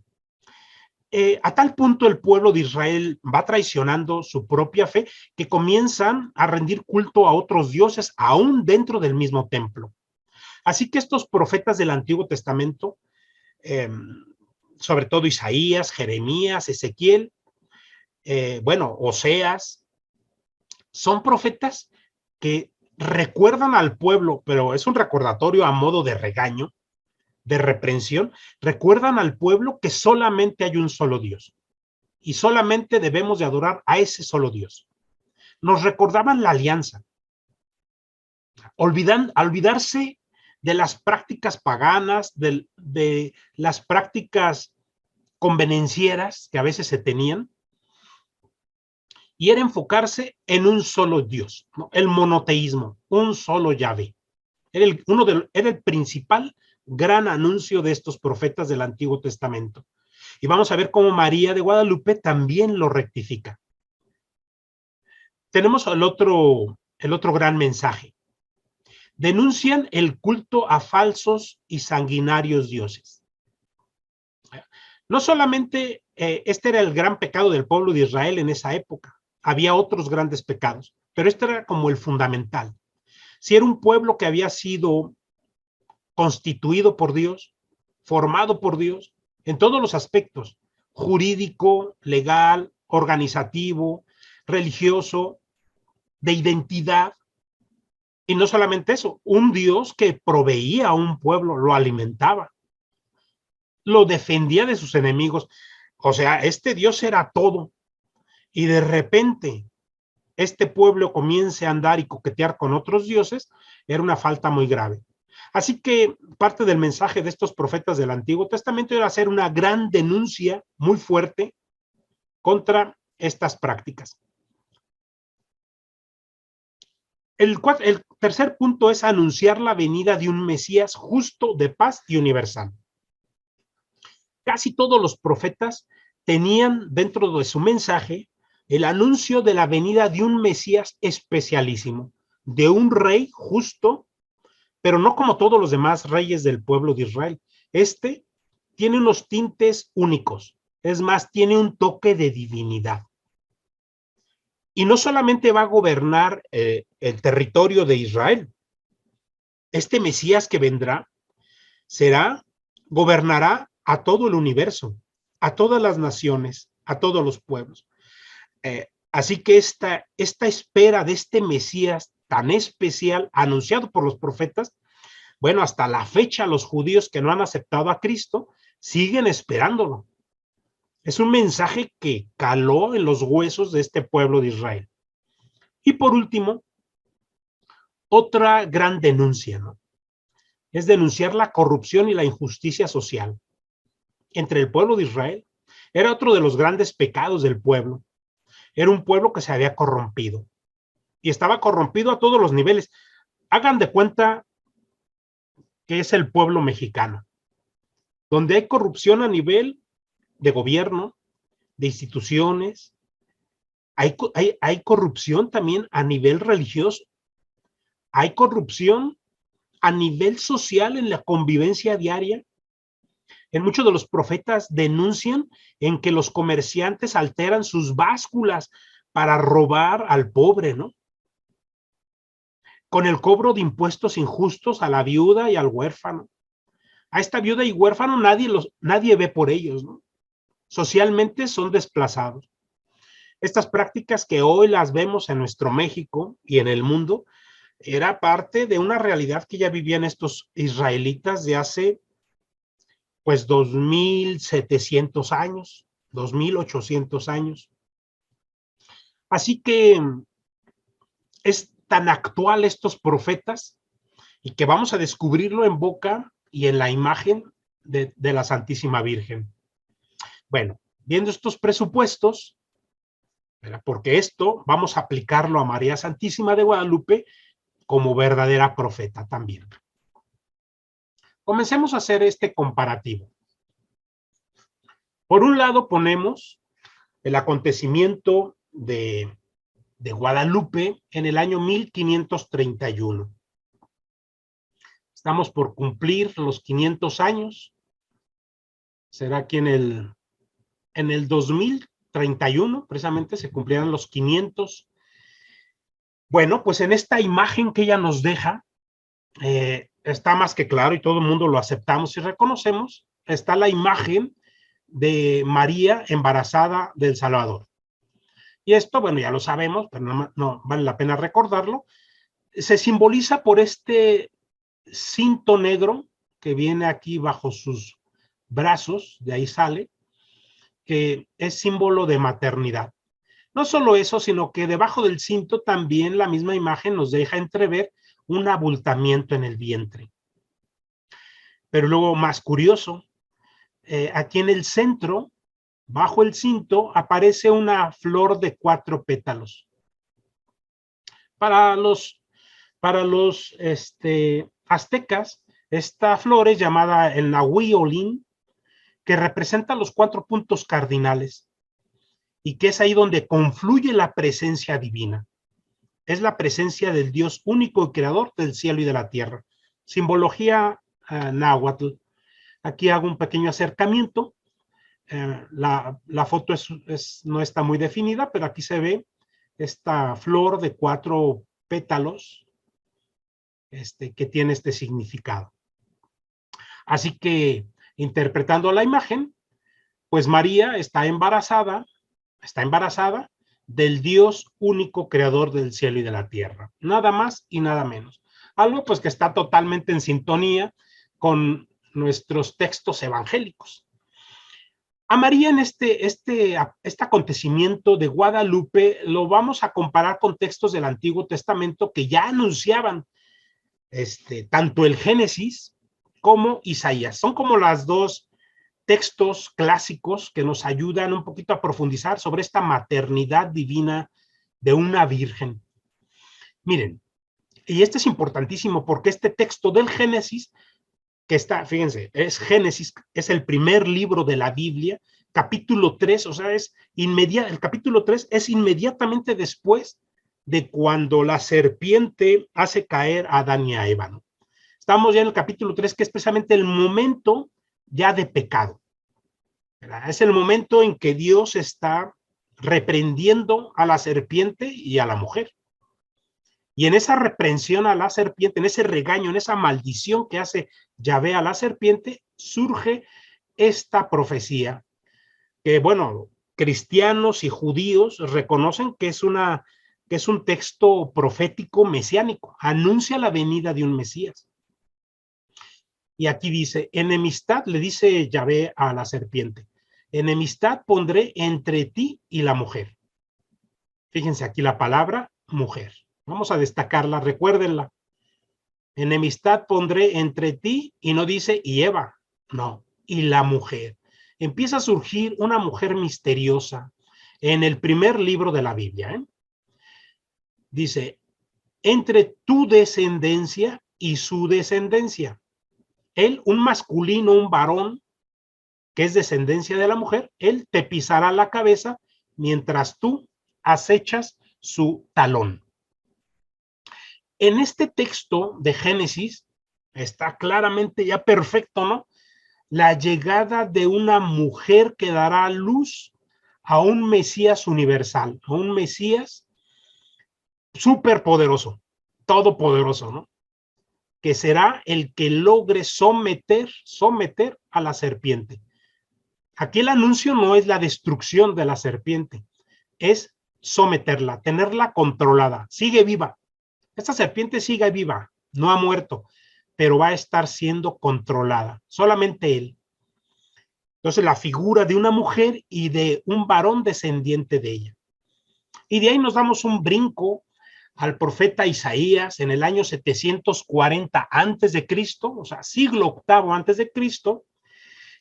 A tal punto el pueblo de Israel va traicionando su propia fe que comienzan a rendir culto a otros dioses aún dentro del mismo templo. Así que estos profetas del Antiguo Testamento, sobre todo Isaías, Jeremías, Ezequiel, Oseas, son profetas que recuerdan al pueblo, pero es un recordatorio a modo de regaño, de reprensión, recuerdan al pueblo que solamente hay un solo Dios y solamente debemos de adorar a ese solo Dios. Nos recordaban la alianza, olvidarse de las prácticas paganas, de las prácticas convenencieras que a veces se tenían, y era enfocarse en un solo Dios, ¿no? El monoteísmo, un solo Yahvé. Era el principal gran anuncio de estos profetas del Antiguo Testamento. Y vamos a ver cómo María de Guadalupe también lo rectifica. Tenemos el otro gran mensaje. Denuncian el culto a falsos y sanguinarios dioses. No solamente este era el gran pecado del pueblo de Israel en esa época, había otros grandes pecados, pero este era como el fundamental. Si era un pueblo que había sido constituido por Dios, formado por Dios, en todos los aspectos, jurídico, legal, organizativo, religioso, de identidad, y no solamente eso, un Dios que proveía a un pueblo, lo alimentaba, lo defendía de sus enemigos. O sea, este Dios era todo, y de repente este pueblo comience a andar y coquetear con otros dioses, era una falta muy grave. Así que parte del mensaje de estos profetas del Antiguo Testamento era hacer una gran denuncia muy fuerte contra estas prácticas. El tercer punto es anunciar la venida de un Mesías justo, de paz y universal. Casi todos los profetas tenían dentro de su mensaje el anuncio de la venida de un Mesías especialísimo, de un rey justo, pero no como todos los demás reyes del pueblo de Israel. Este tiene unos tintes únicos, es más, tiene un toque de divinidad. Y no solamente va a gobernar el territorio de Israel, este Mesías que vendrá gobernará a todo el universo, a todas las naciones, a todos los pueblos. Así que esta espera de este Mesías tan especial, anunciado por los profetas, bueno, hasta la fecha los judíos que no han aceptado a Cristo siguen esperándolo. Es un mensaje que caló en los huesos de este pueblo de Israel. Y por último, otra gran denuncia, ¿no? Es denunciar la corrupción y la injusticia social entre el pueblo de Israel. Era otro de los grandes pecados del pueblo. Era un pueblo que se había corrompido y estaba corrompido a todos los niveles. Hagan de cuenta que es el pueblo mexicano, donde hay corrupción a nivel de gobierno, de instituciones, hay corrupción también a nivel religioso, hay corrupción a nivel social en la convivencia diaria. En muchos de los profetas denuncian en que los comerciantes alteran sus básculas para robar al pobre, ¿no? Con el cobro de impuestos injustos a la viuda y al huérfano. A esta viuda y huérfano nadie ve por ellos, ¿no? Socialmente son desplazados. Estas prácticas que hoy las vemos en nuestro México y en el mundo, era parte de una realidad que ya vivían estos israelitas de hace, pues, 2,700 años, 2,800 años. Así que es tan actual estos profetas y que vamos a descubrirlo en boca y en la imagen de la Santísima Virgen. Bueno, viendo estos presupuestos, porque esto vamos a aplicarlo a María Santísima de Guadalupe como verdadera profeta también. Comencemos a hacer este comparativo. Por un lado ponemos el acontecimiento de Guadalupe en el año 1531. Estamos por cumplir los 500 años. Será que en el 2031, precisamente, se cumplirán los 500. Bueno, pues en esta imagen que ella nos deja, está más que claro y todo el mundo lo aceptamos y reconocemos, está la imagen de María embarazada del Salvador. Y esto, bueno, ya lo sabemos, pero no vale la pena recordarlo. Se simboliza por este cinto negro que viene aquí bajo sus brazos, de ahí sale, que es símbolo de maternidad. No solo eso, sino que debajo del cinto también la misma imagen nos deja entrever un abultamiento en el vientre. Pero luego, más curioso, aquí en el centro, bajo el cinto, aparece una flor de 4 pétalos. Para los aztecas, esta flor es llamada el Nahui-Olin, que representa los 4 puntos cardinales y que es ahí donde confluye la presencia divina. Es la presencia del Dios único y creador del cielo y de la tierra. Simbología náhuatl. Aquí hago un pequeño acercamiento. La foto no está muy definida, pero aquí se ve esta flor de 4 pétalos que tiene este significado. Así que, interpretando la imagen, pues María está embarazada del Dios único creador del cielo y de la tierra. Nada más y nada menos. Algo pues que está totalmente en sintonía con nuestros textos evangélicos. A María en este acontecimiento de Guadalupe lo vamos a comparar con textos del Antiguo Testamento que ya anunciaban tanto el Génesis como Isaías. Son como las dos textos clásicos que nos ayudan un poquito a profundizar sobre esta maternidad divina de una virgen. Miren, y este es importantísimo porque este texto del Génesis, que está, fíjense, Génesis, es el primer libro de la Biblia, capítulo 3, o sea, el capítulo 3 es inmediatamente después de cuando la serpiente hace caer a Adán y a Eva, ¿no? Estamos ya en el capítulo 3, que es precisamente el momento ya de pecado, ¿verdad? Es el momento en que Dios está reprendiendo a la serpiente y a la mujer. Y en esa reprensión a la serpiente, en ese regaño, en esa maldición que hace Yahvé a la serpiente, surge esta profecía que, bueno, cristianos y judíos reconocen que es un texto profético mesiánico, anuncia la venida de un Mesías. Y aquí dice, enemistad, le dice Yahvé a la serpiente, enemistad pondré entre ti y la mujer. Fíjense aquí la palabra mujer. Vamos a destacarla, recuérdenla. Enemistad pondré entre ti, y no dice y Eva, no, y la mujer. Empieza a surgir una mujer misteriosa en el primer libro de la Biblia, ¿eh? Dice, entre tu descendencia y su descendencia. Él, un masculino, un varón, que es descendencia de la mujer, él te pisará la cabeza mientras tú acechas su talón. En este texto de Génesis está claramente ya perfecto, ¿no? La llegada de una mujer que dará luz a un Mesías universal, a un Mesías superpoderoso, todopoderoso, ¿no? Que será el que logre someter a la serpiente. Aquí el anuncio no es la destrucción de la serpiente, es someterla, tenerla controlada. Sigue viva. Esta serpiente sigue viva, no ha muerto, pero va a estar siendo controlada. Solamente él. Entonces, la figura de una mujer y de un varón descendiente de ella. Y de ahí nos damos un brinco al profeta Isaías en el año 740 antes de Cristo, o sea, siglo VIII antes de Cristo.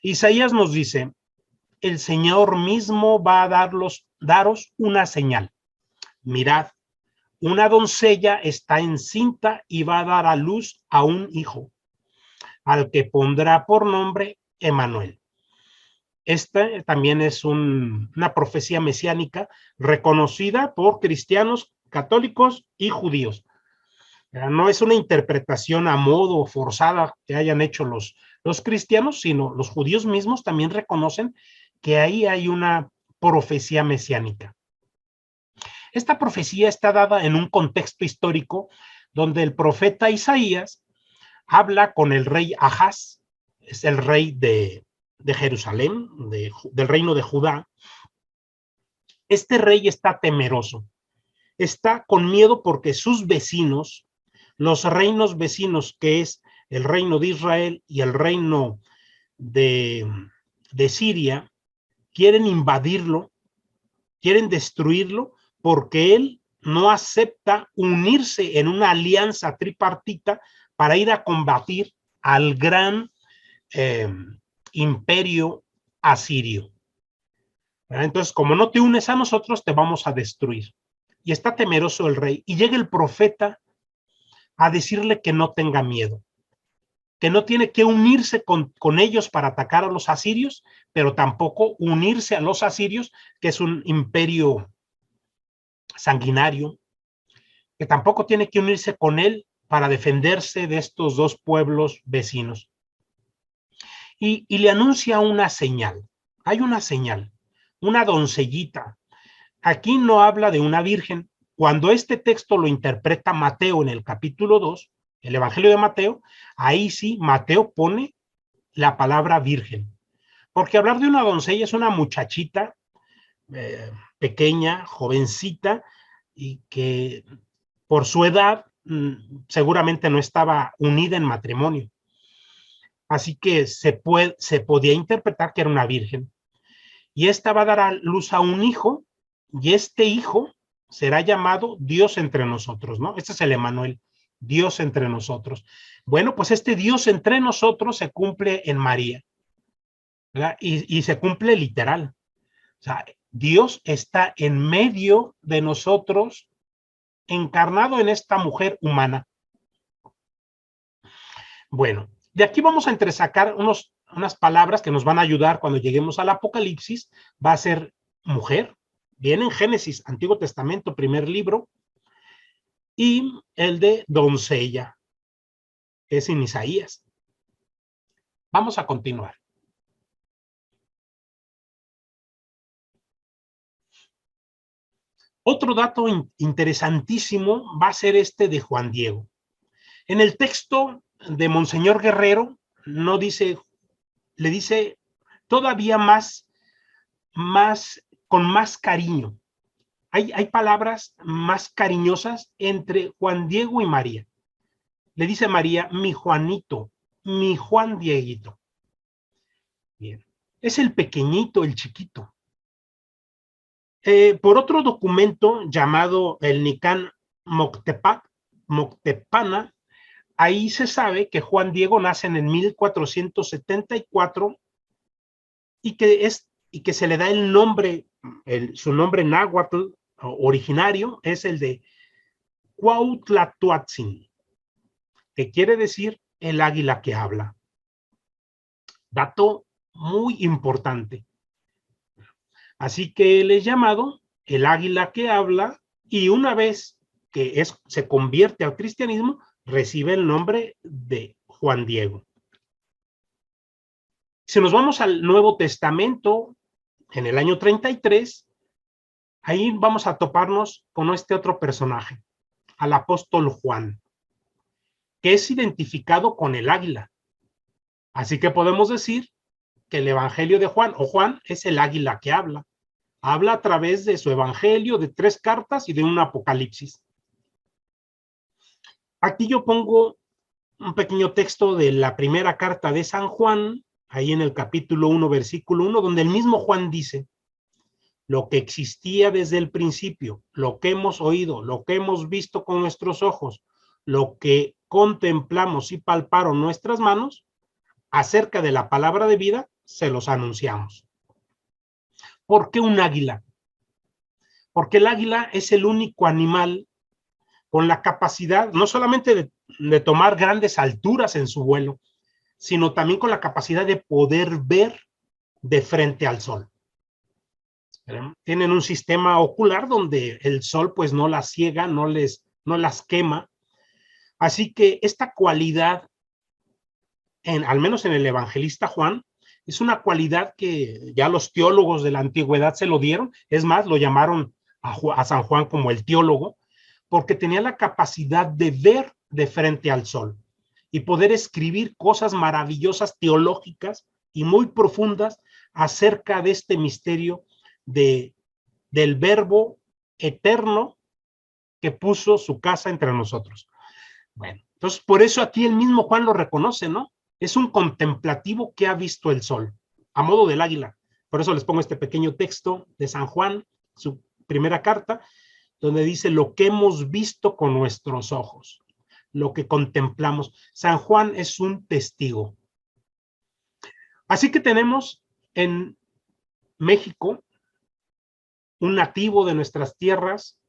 Isaías nos dice, el Señor mismo va a daros una señal. Mirad, una doncella está encinta y va a dar a luz a un hijo, al que pondrá por nombre Emmanuel. Esta también es una profecía mesiánica reconocida por cristianos, católicos y judíos. No es una interpretación a modo forzada que hayan hecho los cristianos, sino los judíos mismos también reconocen que ahí hay una profecía mesiánica. Esta profecía está dada en un contexto histórico donde el profeta Isaías habla con el rey Ahaz, es el rey de Jerusalén, del reino de Judá. Este rey está temeroso, está con miedo porque sus vecinos, los reinos vecinos, que es el reino de Israel y el reino de Siria, quieren invadirlo, quieren destruirlo, porque él no acepta unirse en una alianza tripartita para ir a combatir al gran imperio asirio. Entonces, como no te unes a nosotros, te vamos a destruir. Y está temeroso el rey. Y llega el profeta a decirle que no tenga miedo, que no tiene que unirse con ellos para atacar a los asirios, pero tampoco unirse a los asirios, que es un imperio sanguinario, que tampoco tiene que unirse con él para defenderse de estos dos pueblos vecinos. Y le anuncia una señal. Hay una señal, una doncellita. Aquí no habla de una virgen. Cuando este texto lo interpreta Mateo en el capítulo 2, el Evangelio de Mateo, ahí sí Mateo pone la palabra virgen. Porque hablar de una doncella es una muchachita pequeña, jovencita, y que por su edad seguramente no estaba unida en matrimonio. Así que se podía interpretar que era una virgen. Y esta va a dar a luz a un hijo, y este hijo será llamado Dios entre nosotros, ¿no? Este es el Emmanuel, Dios entre nosotros. Bueno, pues este Dios entre nosotros se cumple en María, ¿verdad? Y se cumple literal. O sea, Dios está en medio de nosotros, encarnado en esta mujer humana. Bueno, de aquí vamos a entresacar unas palabras que nos van a ayudar cuando lleguemos al Apocalipsis. Va a ser mujer, viene en Génesis, Antiguo Testamento, primer libro, y el de doncella, es en Isaías. Vamos a continuar. Otro dato interesantísimo va a ser este de Juan Diego. En el texto de Monseñor Guerrero no dice, le dice todavía más con más cariño. Hay palabras más cariñosas entre Juan Diego y María. Le dice María, mi Juanito, mi Juan Dieguito. Bien, es el pequeñito, el chiquito. Por otro documento llamado el Nicán Moctepana, ahí se sabe que Juan Diego nace en el 1474 y que se le da el nombre, su nombre náhuatl originario es el de Cuauhtlatoatzin, que quiere decir el águila que habla. Dato muy importante. Así que él es llamado el águila que habla, y una vez que se convierte al cristianismo, recibe el nombre de Juan Diego. Si nos vamos al Nuevo Testamento, en el año 33, ahí vamos a toparnos con este otro personaje, al apóstol Juan, que es identificado con el águila. Así que podemos decir que el Evangelio de Juan, o Juan, es el águila que habla. Habla a través de su Evangelio, de 3 cartas y de un Apocalipsis. Aquí yo pongo un pequeño texto de la primera carta de San Juan, ahí en el capítulo 1, versículo 1, donde el mismo Juan dice, lo que existía desde el principio, lo que hemos oído, lo que hemos visto con nuestros ojos, lo que contemplamos y palparon nuestras manos, acerca de la palabra de vida, se los anunciamos. ¿Por qué un águila? Porque el águila es el único animal con la capacidad, no solamente de tomar grandes alturas en su vuelo, sino también con la capacidad de poder ver de frente al sol. Tienen un sistema ocular donde el sol pues no las ciega, no las quema. Así que esta cualidad, al menos en el evangelista Juan, es una cualidad que ya los teólogos de la antigüedad se lo dieron. Es más, lo llamaron a San Juan como el teólogo, porque tenía la capacidad de ver de frente al sol y poder escribir cosas maravillosas teológicas y muy profundas acerca de este misterio del Verbo eterno que puso su casa entre nosotros. Bueno, entonces por eso aquí el mismo Juan lo reconoce, ¿no? Es un contemplativo que ha visto el sol, a modo del águila. Por eso les pongo este pequeño texto de San Juan, su primera carta, donde dice lo que hemos visto con nuestros ojos, lo que contemplamos. San Juan es un testigo. Así que tenemos en México un nativo de nuestras tierras,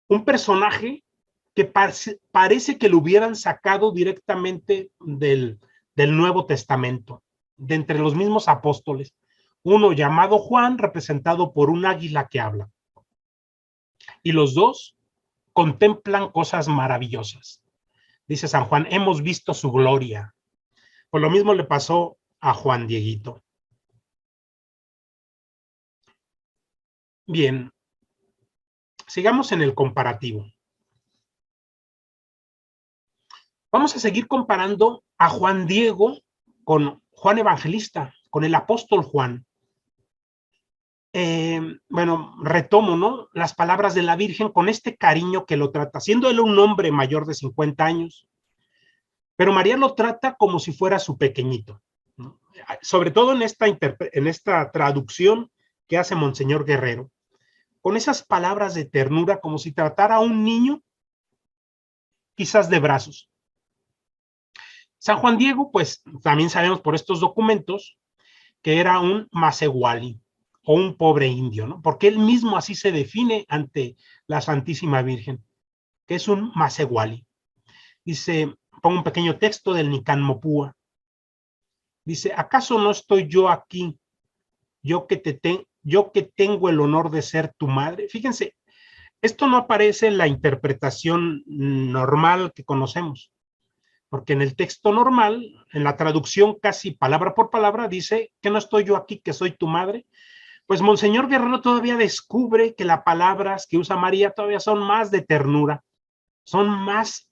un personaje que parece que lo hubieran sacado directamente del Nuevo Testamento, de entre los mismos apóstoles. Uno llamado Juan, representado por un águila que habla. Y los dos contemplan cosas maravillosas. Dice San Juan, hemos visto su gloria. Pues lo mismo le pasó a Juan Dieguito. Bien, sigamos en el comparativo. Vamos a seguir comparando a Juan Diego con Juan Evangelista, con el apóstol Juan. Bueno, retomo, ¿no? Las palabras de la Virgen con este cariño que lo trata, siendo él un hombre mayor de 50 años, pero María lo trata como si fuera su pequeñito, ¿no? Sobre todo en esta traducción que hace Monseñor Guerrero, con esas palabras de ternura, como si tratara a un niño, quizás de brazos. San Juan Diego, pues también sabemos por estos documentos que era un Masehuali o un pobre indio, ¿no? Porque él mismo así se define ante la Santísima Virgen, que es un Masehuali. Dice, pongo un pequeño texto del Nican Mopúa. Dice, ¿acaso no estoy yo aquí, yo que tengo el honor de ser tu madre? Fíjense, esto no aparece en la interpretación normal que conocemos, porque en el texto normal, en la traducción casi palabra por palabra, dice que no estoy yo aquí, que soy tu madre. Pues Monseñor Guerrero todavía descubre que las palabras que usa María todavía son más de ternura, son más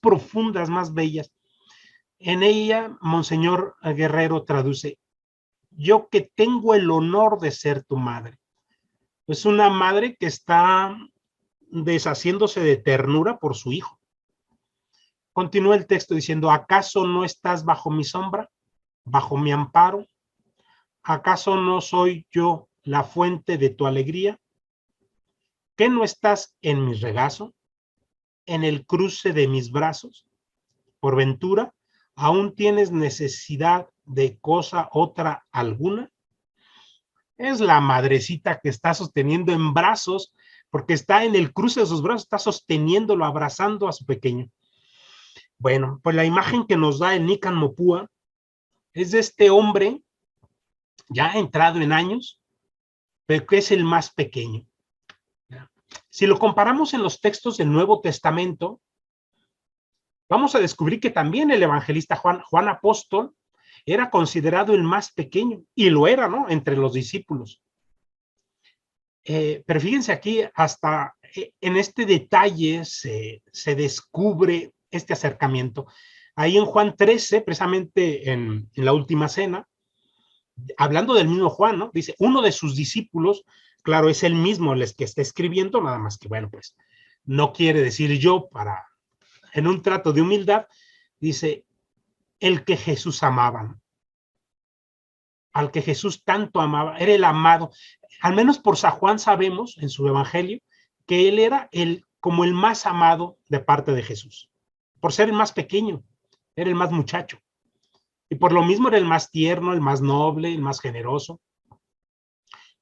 profundas, más bellas. En ella, Monseñor Guerrero traduce, yo que tengo el honor de ser tu madre. Es una madre que está deshaciéndose de ternura por su hijo. Continúa el texto diciendo, ¿acaso no estás bajo mi sombra, bajo mi amparo? ¿Acaso no soy yo la fuente de tu alegría? ¿Qué no estás en mi regazo, en el cruce de mis brazos? Por ventura, ¿aún tienes necesidad de cosa otra alguna? Es la madrecita que está sosteniendo en brazos, porque está en el cruce de sus brazos, está sosteniéndolo, abrazando a su pequeño. Bueno, pues la imagen que nos da el Nican Mopúa es de este hombre ya entrado en años, pero que es el más pequeño. Si lo comparamos en los textos del Nuevo Testamento, vamos a descubrir que también el evangelista Juan Apóstol era considerado el más pequeño, y lo era, ¿no?, entre los discípulos. Pero fíjense aquí, hasta en este detalle se descubre este acercamiento. Ahí en Juan 13, precisamente en la última cena, hablando del mismo Juan, ¿no?, dice, uno de sus discípulos, claro, es el mismo el que está escribiendo, nada más que, bueno, pues, no quiere decir yo en un trato de humildad, dice, el que Jesús amaba, ¿no?, al que Jesús tanto amaba, era el amado. Al menos por San Juan sabemos en su evangelio que él era como el más amado de parte de Jesús, por ser el más pequeño, era el más muchacho, y por lo mismo era el más tierno, el más noble, el más generoso.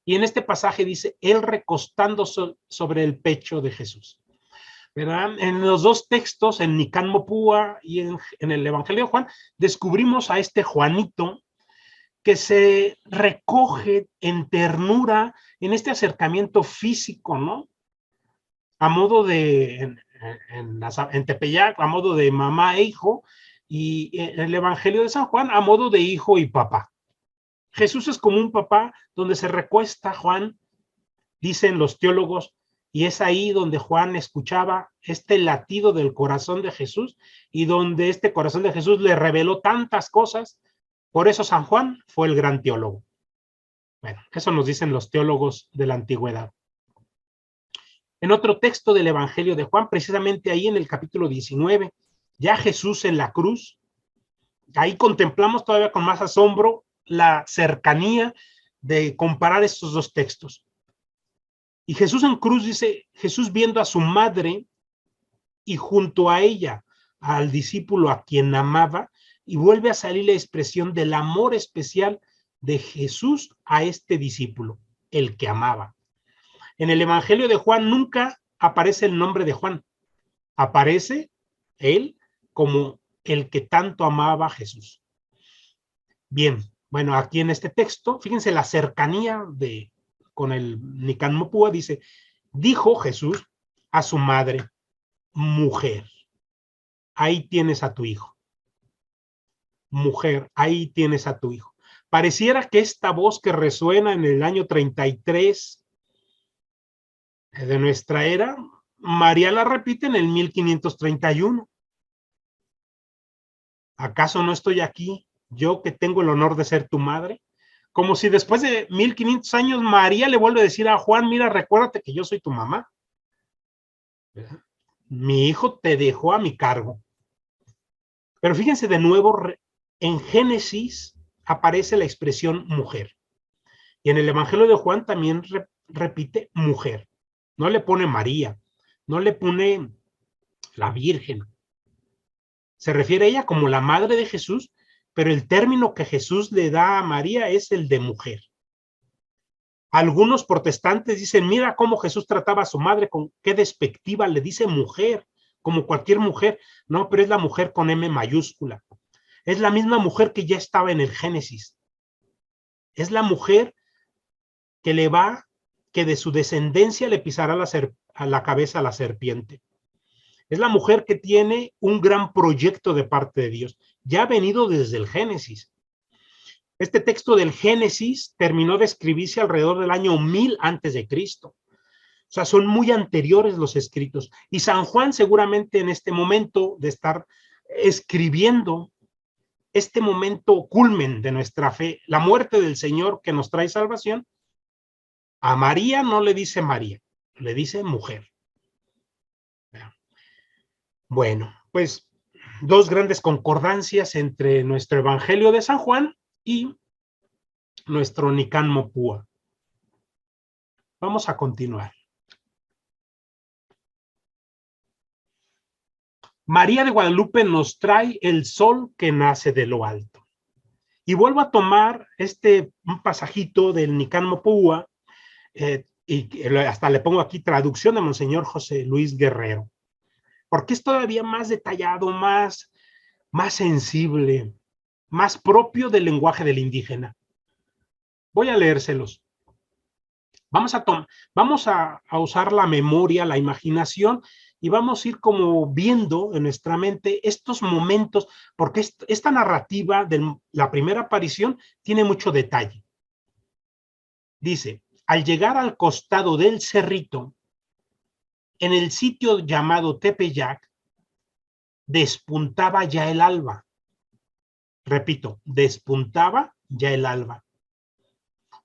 Y en este pasaje dice, él recostando sobre el pecho de Jesús, ¿verdad? En los dos textos, en Nican Mopúa y en el Evangelio de Juan, descubrimos a este Juanito que se recoge en ternura, en este acercamiento físico, ¿no? A modo de, en Tepeyac, a modo de mamá e hijo, y en el Evangelio de San Juan, a modo de hijo y papá. Jesús es como un papá donde se recuesta Juan, dicen los teólogos, y es ahí donde Juan escuchaba este latido del corazón de Jesús, y donde este corazón de Jesús le reveló tantas cosas. Por eso San Juan fue el gran teólogo. Bueno, eso nos dicen los teólogos de la antigüedad. En otro texto del Evangelio de Juan, precisamente ahí en el capítulo 19, ya Jesús en la cruz, ahí contemplamos todavía con más asombro la cercanía de comparar estos dos textos. Y Jesús en cruz dice, Jesús viendo a su madre y junto a ella al discípulo a quien amaba, y vuelve a salir la expresión del amor especial de Jesús a este discípulo, el que amaba. En el Evangelio de Juan nunca aparece el nombre de Juan, aparece él como el que tanto amaba a Jesús. Bien, bueno, aquí en este texto, fíjense la cercanía con el Nican Mopúa, dice, dijo Jesús a su madre, mujer, ahí tienes a tu hijo. Mujer, ahí tienes a tu hijo. Pareciera que esta voz que resuena en el año 33 de nuestra era, María la repite en el 1531. ¿Acaso no estoy aquí, yo que tengo el honor de ser tu madre? Como si después de 1500 años María le vuelve a decir a Juan, mira, recuérdate que yo soy tu mamá. ¿Verdad? Mi hijo te dejó a mi cargo. Pero fíjense de nuevo, en Génesis aparece la expresión mujer. Y en el Evangelio de Juan también repite mujer. No le pone María, no le pone la Virgen. Se refiere a ella como la madre de Jesús, pero el término que Jesús le da a María es el de mujer. Algunos protestantes dicen, mira cómo Jesús trataba a su madre, con qué despectiva, le dice mujer, como cualquier mujer. No, pero es la mujer con M mayúscula. Es la misma mujer que ya estaba en el Génesis. Es la mujer que que de su descendencia le pisará a la cabeza a la serpiente. Es la mujer que tiene un gran proyecto de parte de Dios. Ya ha venido desde el Génesis. Este texto del Génesis terminó de escribirse alrededor del año 1000 antes de Cristo. O sea, son muy anteriores los escritos. Y San Juan seguramente en este momento de estar escribiendo este momento culmen de nuestra fe, la muerte del Señor que nos trae salvación, a María no le dice María, le dice mujer. Bueno, pues dos grandes concordancias entre nuestro Evangelio de San Juan y nuestro Nican Mopúa. Vamos a continuar. María de Guadalupe nos trae el sol que nace de lo alto. Y vuelvo a tomar un pasajito del Nican Mopúa, y hasta le pongo aquí traducción de Monseñor José Luis Guerrero, porque es todavía más detallado, más sensible, más propio del lenguaje del indígena. Voy a leérselos. Vamos a usar la memoria, la imaginación, y vamos a ir como viendo en nuestra mente estos momentos, porque esta narrativa de la primera aparición tiene mucho detalle. Dice, al llegar al costado del cerrito, en el sitio llamado Tepeyac, despuntaba ya el alba. Repito, despuntaba ya el alba.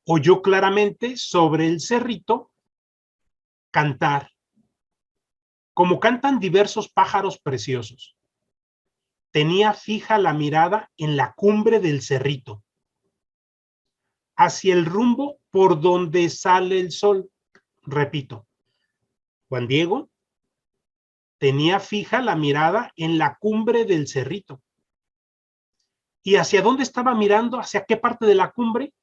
Oyó claramente sobre el cerrito cantar, como cantan diversos pájaros preciosos. Tenía fija la mirada en la cumbre del cerrito, hacia el rumbo por donde sale el sol. Repito, Juan Diego tenía fija la mirada en la cumbre del cerrito. ¿Y hacia dónde estaba mirando? ¿Hacia qué parte de la cumbre?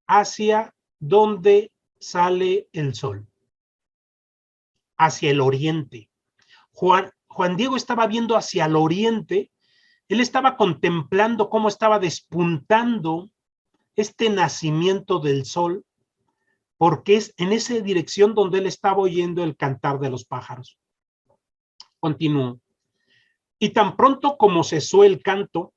Hacia donde sale el sol. Hacia el oriente. Juan Diego estaba viendo hacia el oriente. Él estaba contemplando cómo estaba despuntando este nacimiento del sol, porque es en esa dirección donde él estaba oyendo el cantar de los pájaros. Continúo. Y tan pronto como cesó el canto,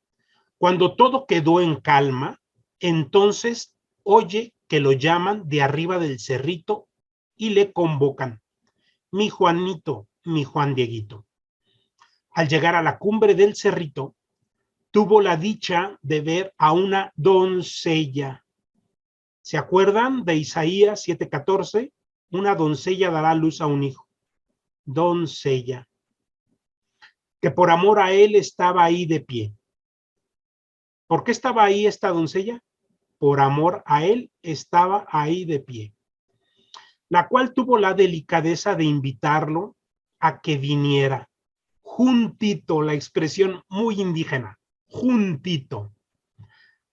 cuando todo quedó en calma, entonces oye que lo llaman de arriba del cerrito y le convocan. Mi Juanito, mi Juan Dieguito. Al llegar a la cumbre del cerrito, tuvo la dicha de ver a una doncella. ¿Se acuerdan de Isaías 7:14? una doncella dará a luz a un hijo. Doncella. Que por amor a él estaba ahí de pie. ¿Por qué estaba ahí esta doncella? Por amor a él estaba ahí de pie. La cual tuvo la delicadeza de invitarlo a que viniera. Juntito, la expresión muy indígena, juntito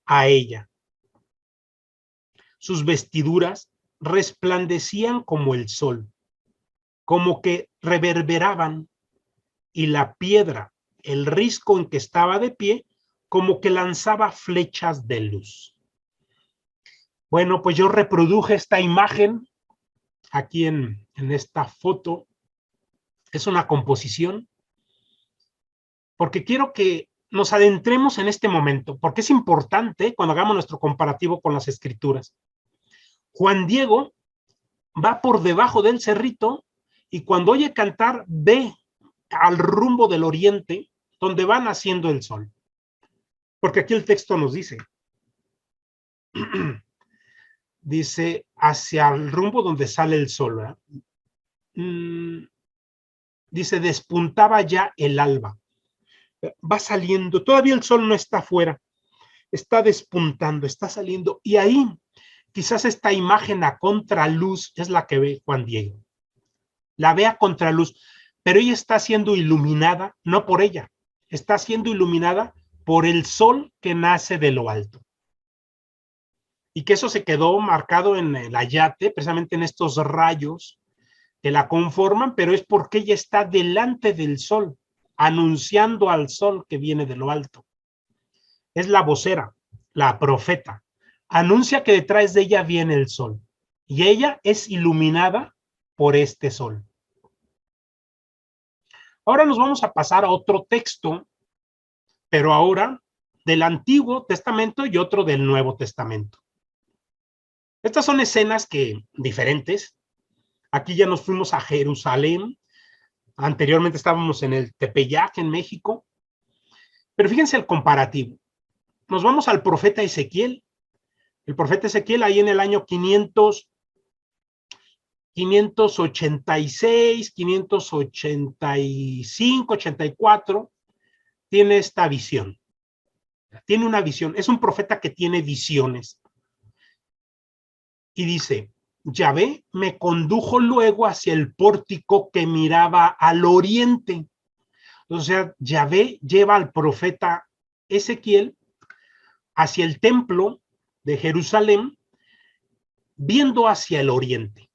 a ella. Sus vestiduras resplandecían como el sol, como que reverberaban, y la piedra, el risco en que estaba de pie, como que lanzaba flechas de luz. Bueno, pues yo reproduje esta imagen aquí en esta foto. Es una composición, porque quiero que nos adentremos en este momento, porque es importante cuando hagamos nuestro comparativo con las escrituras. Juan Diego va por debajo del cerrito y cuando oye cantar ve al rumbo del oriente donde va naciendo el sol. Porque aquí el texto nos dice, dice hacia el rumbo donde sale el sol, ¿verdad? Dice, despuntaba ya el alba. Va saliendo, todavía el sol no está afuera, está despuntando, está saliendo, y ahí quizás esta imagen a contraluz es la que ve Juan Diego. La ve a contraluz, pero ella está siendo iluminada, no por ella, está siendo iluminada por el sol que nace de lo alto. Y que eso se quedó marcado en el ayate, precisamente en estos rayos que la conforman, pero es porque ella está delante del sol, anunciando al sol que viene de lo alto. Es la vocera, la profeta. Anuncia que detrás de ella viene el sol. Y ella es iluminada por este sol. Ahora nos vamos a pasar a otro texto, pero ahora del Antiguo Testamento y otro del Nuevo Testamento. Estas son escenas diferentes. Aquí ya nos fuimos a Jerusalén. Anteriormente estábamos en el Tepeyac, en México. Pero fíjense el comparativo. Nos vamos al profeta Ezequiel. El profeta Ezequiel ahí en el año 586, 585, 84, tiene esta visión. Tiene una visión. Es un profeta que tiene visiones. Y dice, Yahvé me condujo luego hacia el pórtico que miraba al oriente. O sea, Yahvé lleva al profeta Ezequiel hacia el templo de Jerusalén, viendo hacia el oriente.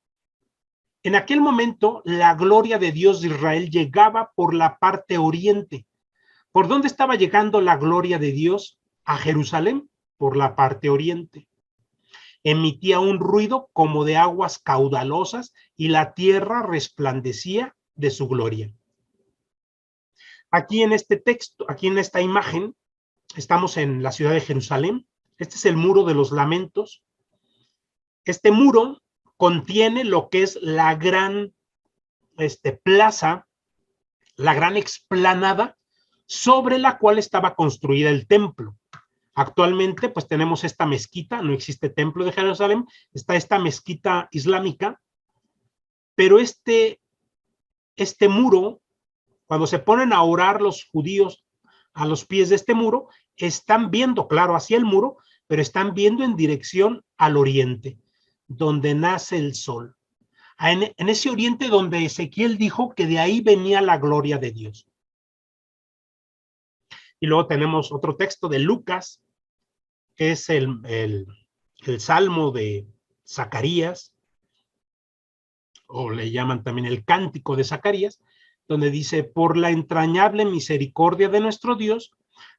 En aquel momento, la gloria de Dios de Israel llegaba por la parte oriente. ¿Por dónde estaba llegando la gloria de Dios a Jerusalén? Por la parte oriente. Emitía un ruido como de aguas caudalosas y la tierra resplandecía de su gloria. Aquí en este texto, aquí en esta imagen, estamos en la ciudad de Jerusalén. Este es el muro de los lamentos. Este muro contiene lo que es la gran plaza, la gran explanada sobre la cual estaba construida el templo. Actualmente, pues tenemos esta mezquita, no existe templo de Jerusalén, está esta mezquita islámica, pero este muro, cuando se ponen a orar los judíos a los pies de este muro, están viendo, claro, hacia el muro, pero están viendo en dirección al oriente, donde nace el sol. En ese oriente donde Ezequiel dijo que de ahí venía la gloria de Dios. Y luego tenemos otro texto de Lucas, que es el Salmo de Zacarías, o le llaman también el Cántico de Zacarías, donde dice, por la entrañable misericordia de nuestro Dios,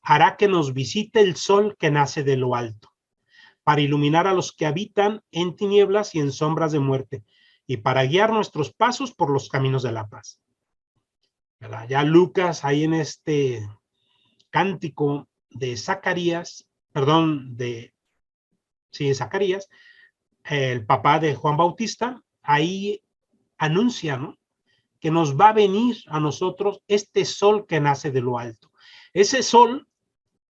hará que nos visite el sol que nace de lo alto, para iluminar a los que habitan en tinieblas y en sombras de muerte, y para guiar nuestros pasos por los caminos de la paz. ¿Verdad? Ya Lucas, ahí en este Cántico de Zacarías, Zacarías, el papá de Juan Bautista, ahí anuncia, ¿no?, que nos va a venir a nosotros este sol que nace de lo alto. Ese sol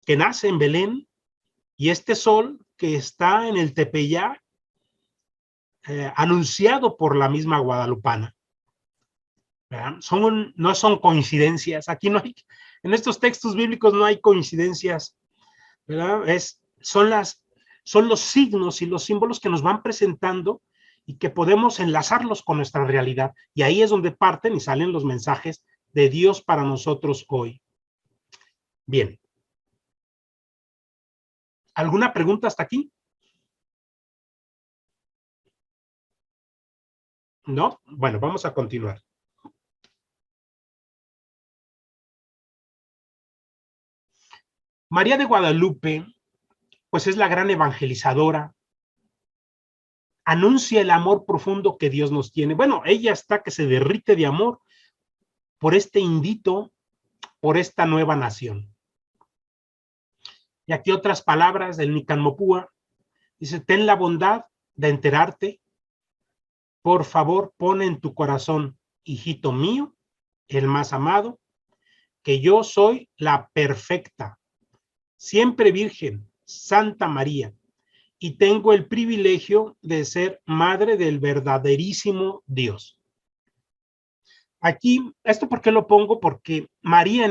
que nace en Belén y este sol que está en el Tepeyac, anunciado por la misma guadalupana. ¿Verdad? No son coincidencias. Aquí no hay, en estos textos bíblicos no hay coincidencias, ¿verdad? Son los signos y los símbolos que nos van presentando y que podemos enlazarlos con nuestra realidad. Y ahí es donde parten y salen los mensajes de Dios para nosotros hoy. Bien. ¿Alguna pregunta hasta aquí? ¿No? Bueno, vamos a continuar. María de Guadalupe, pues es la gran evangelizadora, anuncia el amor profundo que Dios nos tiene. Bueno, ella está que se derrite de amor por este indito, por esta nueva nación. Y aquí otras palabras del Nican Mopúa, dice, ten la bondad de enterarte, por favor, pon en tu corazón, hijito mío, el más amado, que yo soy la perfecta, siempre virgen, Santa María, y tengo el privilegio de ser madre del verdaderísimo Dios. Aquí, ¿esto por qué lo pongo? Porque María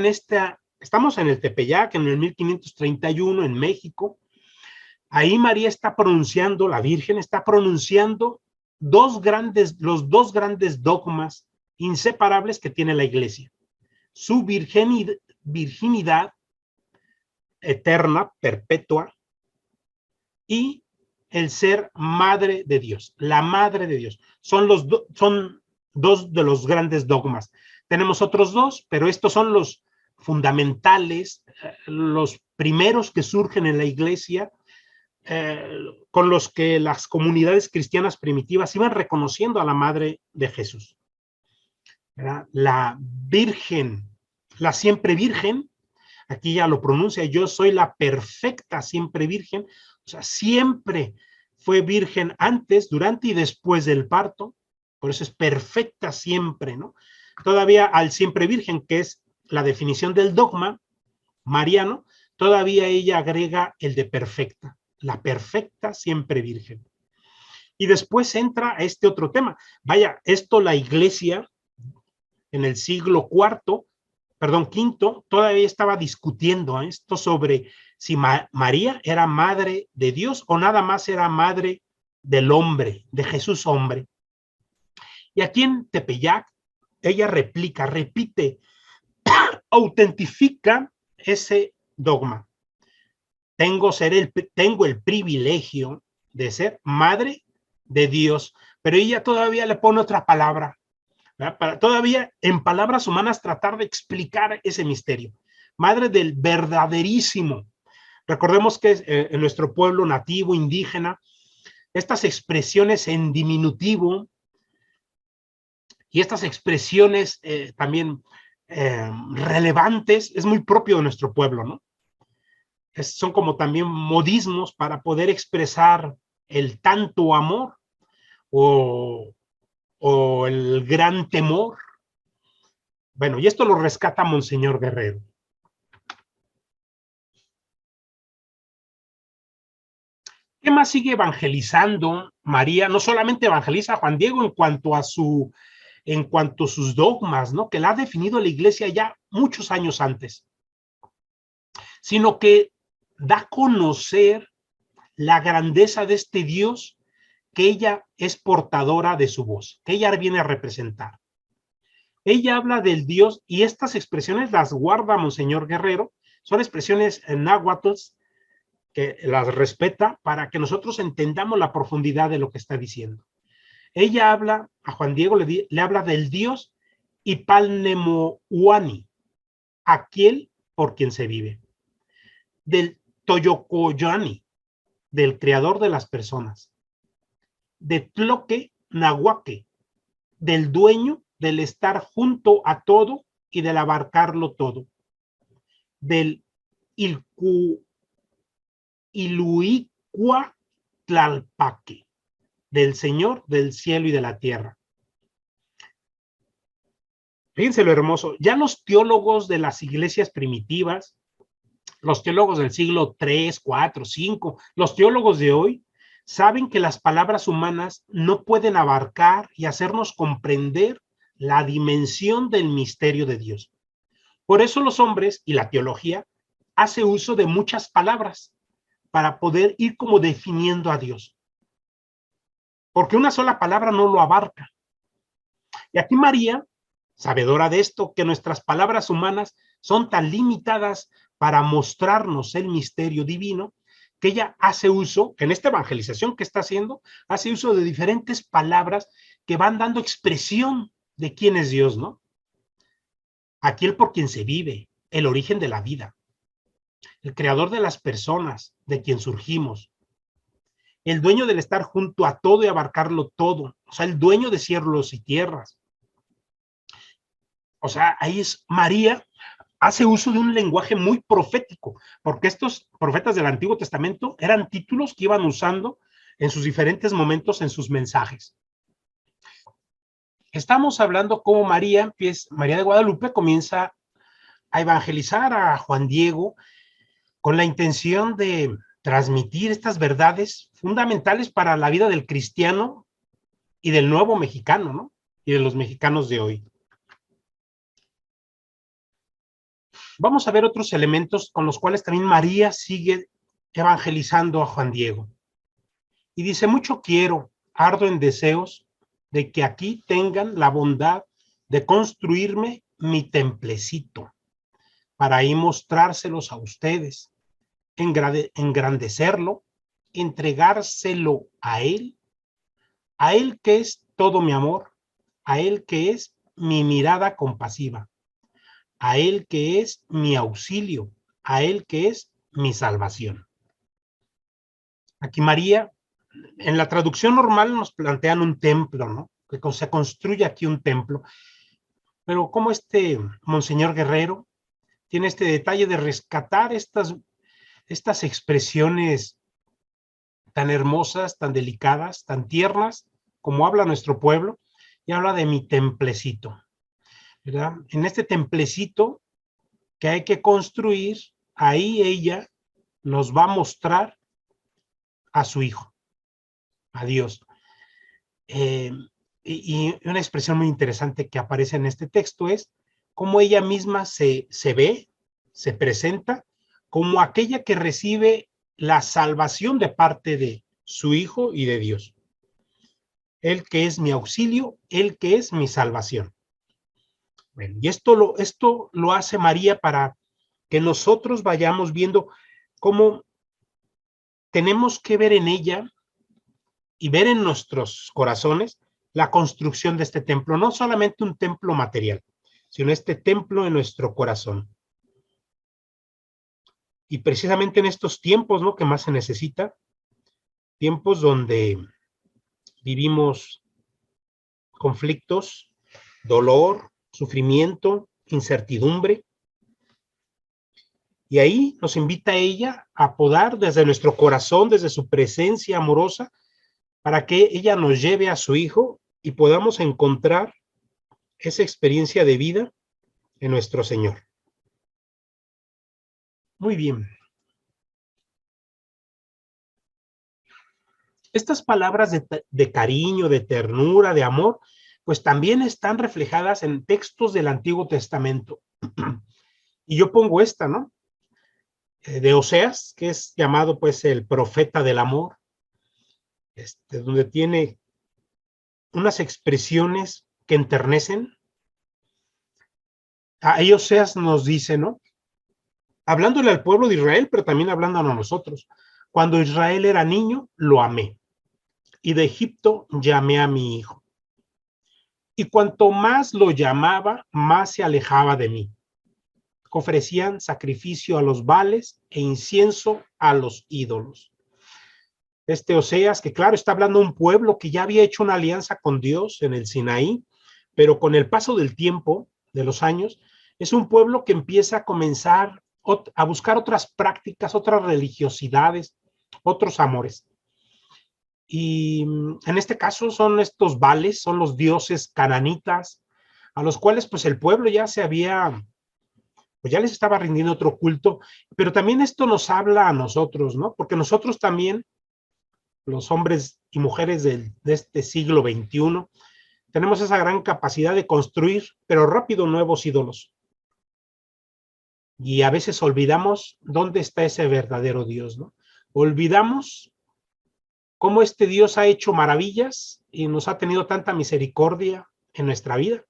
estamos en el Tepeyac, en el 1531, en México. Ahí María está pronunciando, la Virgen está pronunciando los dos grandes dogmas inseparables que tiene la Iglesia. Su virginidad eterna, perpetua, y el ser madre de Dios, la madre de Dios. Son dos de los grandes dogmas. Tenemos otros dos, pero estos son los fundamentales, los primeros que surgen en la Iglesia, con los que las comunidades cristianas primitivas iban reconociendo a la madre de Jesús. ¿Verdad? La Virgen, la siempre Virgen, aquí ya lo pronuncia, yo soy la perfecta siempre Virgen, o sea, siempre fue virgen antes, durante y después del parto, por eso es perfecta siempre, ¿no? Todavía al siempre virgen, que es la definición del dogma mariano, todavía ella agrega el de perfecta, la perfecta siempre virgen. Y después entra a este otro tema. Vaya, esto la Iglesia en el siglo IV, todavía estaba discutiendo esto sobre si María era madre de Dios o nada más era madre del hombre, de Jesús hombre. Y aquí en Tepeyac, ella repite, autentifica ese dogma. Tengo el privilegio de ser madre de Dios, pero ella todavía le pone otra palabra, ¿verdad? Para todavía en palabras humanas tratar de explicar ese misterio. Madre del verdaderísimo. Recordemos que en nuestro pueblo nativo, indígena, estas expresiones en diminutivo y estas expresiones también relevantes es muy propio de nuestro pueblo, ¿no? Son como también modismos para poder expresar el tanto amor o el gran temor. Bueno, y esto lo rescata Monseñor Guerrero. ¿Qué más sigue evangelizando María? No solamente evangeliza a Juan Diego en cuanto a sus dogmas, ¿no? Que la ha definido la Iglesia ya muchos años antes, sino que da a conocer la grandeza de este Dios que ella es portadora de su voz, que ella viene a representar. Ella habla del Dios y estas expresiones las guarda Monseñor Guerrero, son expresiones en náhuatl que las respeta para que nosotros entendamos la profundidad de lo que está diciendo. Ella habla, a Juan Diego le habla del Dios Ipalnemohuani, aquel por quien se vive, del Toyocoyoani, del creador de las personas, de Tloque Nahuaque, del dueño del estar junto a todo y del abarcarlo todo, del Iluicua Tlalpaque, del Señor del cielo y de la tierra. Fíjense lo hermoso. Ya los teólogos de las iglesias primitivas, los teólogos del siglo 3, 4, 5, los teólogos de hoy, saben que las palabras humanas no pueden abarcar y hacernos comprender la dimensión del misterio de Dios. Por eso los hombres y la teología hace uso de muchas palabras para poder ir como definiendo a Dios. Porque una sola palabra no lo abarca. Y aquí María, sabedora de esto, que nuestras palabras humanas son tan limitadas para mostrarnos el misterio divino, que ella hace uso, en esta evangelización que está haciendo, hace uso de diferentes palabras que van dando expresión de quién es Dios, ¿no? Aquel por quien se vive, el origen de la vida, el creador de las personas, de quien surgimos, el dueño del estar junto a todo y abarcarlo todo, o sea, el dueño de cielos y tierras. O sea, ahí es María, hace uso de un lenguaje muy profético, porque estos profetas del Antiguo Testamento eran títulos que iban usando en sus diferentes momentos en sus mensajes. Estamos hablando cómo María de Guadalupe comienza a evangelizar a Juan Diego con la intención de transmitir estas verdades fundamentales para la vida del cristiano y del nuevo mexicano, ¿no? Y de los mexicanos de hoy. Vamos a ver otros elementos con los cuales también María sigue evangelizando a Juan Diego. Y dice, mucho quiero, ardo en deseos de que aquí tengan la bondad de construirme mi templecito, para ahí mostrárselos a ustedes, engrandecerlo, entregárselo a él que es todo mi amor, a él que es mi mirada compasiva, a él que es mi auxilio, a él que es mi salvación. Aquí María, en la traducción normal nos plantean un templo, ¿no? Que se construye aquí un templo, pero como Monseñor Guerrero tiene este detalle de rescatar estas expresiones tan hermosas, tan delicadas, tan tiernas, como habla nuestro pueblo, y habla de mi templecito, ¿verdad? En este templecito que hay que construir, ahí ella nos va a mostrar a su Hijo, a Dios. Y una expresión muy interesante que aparece en este texto es cómo ella misma se ve, se presenta como aquella que recibe la salvación de parte de su Hijo y de Dios. Él que es mi auxilio, Él que es mi salvación. Bueno, y esto lo hace María para que nosotros vayamos viendo cómo tenemos que ver en ella y ver en nuestros corazones la construcción de este templo, no solamente un templo material, sino este templo en nuestro corazón. Y precisamente en estos tiempos, ¿no?, que más se necesita, tiempos donde vivimos conflictos, dolor, sufrimiento, incertidumbre. Y ahí nos invita ella a podar desde nuestro corazón, desde su presencia amorosa, para que ella nos lleve a su Hijo y podamos encontrar esa experiencia de vida en nuestro Señor. Muy bien. Estas palabras de cariño, de ternura, de amor, pues también están reflejadas en textos del Antiguo Testamento. Y yo pongo esta, ¿no? De Oseas, que es llamado pues el profeta del amor, donde tiene unas expresiones que enternecen. Ahí Oseas nos dice, ¿no? Hablándole al pueblo de Israel, pero también hablándonos a nosotros. Cuando Israel era niño, lo amé, y de Egipto llamé a mi hijo. Y cuanto más lo llamaba, más se alejaba de mí. Ofrecían sacrificio a los Baales e incienso a los ídolos. Oseas, que claro, está hablando de un pueblo que ya había hecho una alianza con Dios en el Sinaí, pero con el paso del tiempo, de los años, es un pueblo que empieza a comenzar a buscar otras prácticas, otras religiosidades, otros amores. Y en este caso son estos Baales, son los dioses cananitas, a los cuales pues el pueblo ya pues ya les estaba rindiendo otro culto, pero también esto nos habla a nosotros, ¿no? Porque nosotros también los hombres y mujeres de este siglo XXI, tenemos esa gran capacidad de construir, pero rápido, nuevos ídolos. Y a veces olvidamos dónde está ese verdadero Dios, ¿no? Olvidamos cómo este Dios ha hecho maravillas y nos ha tenido tanta misericordia en nuestra vida.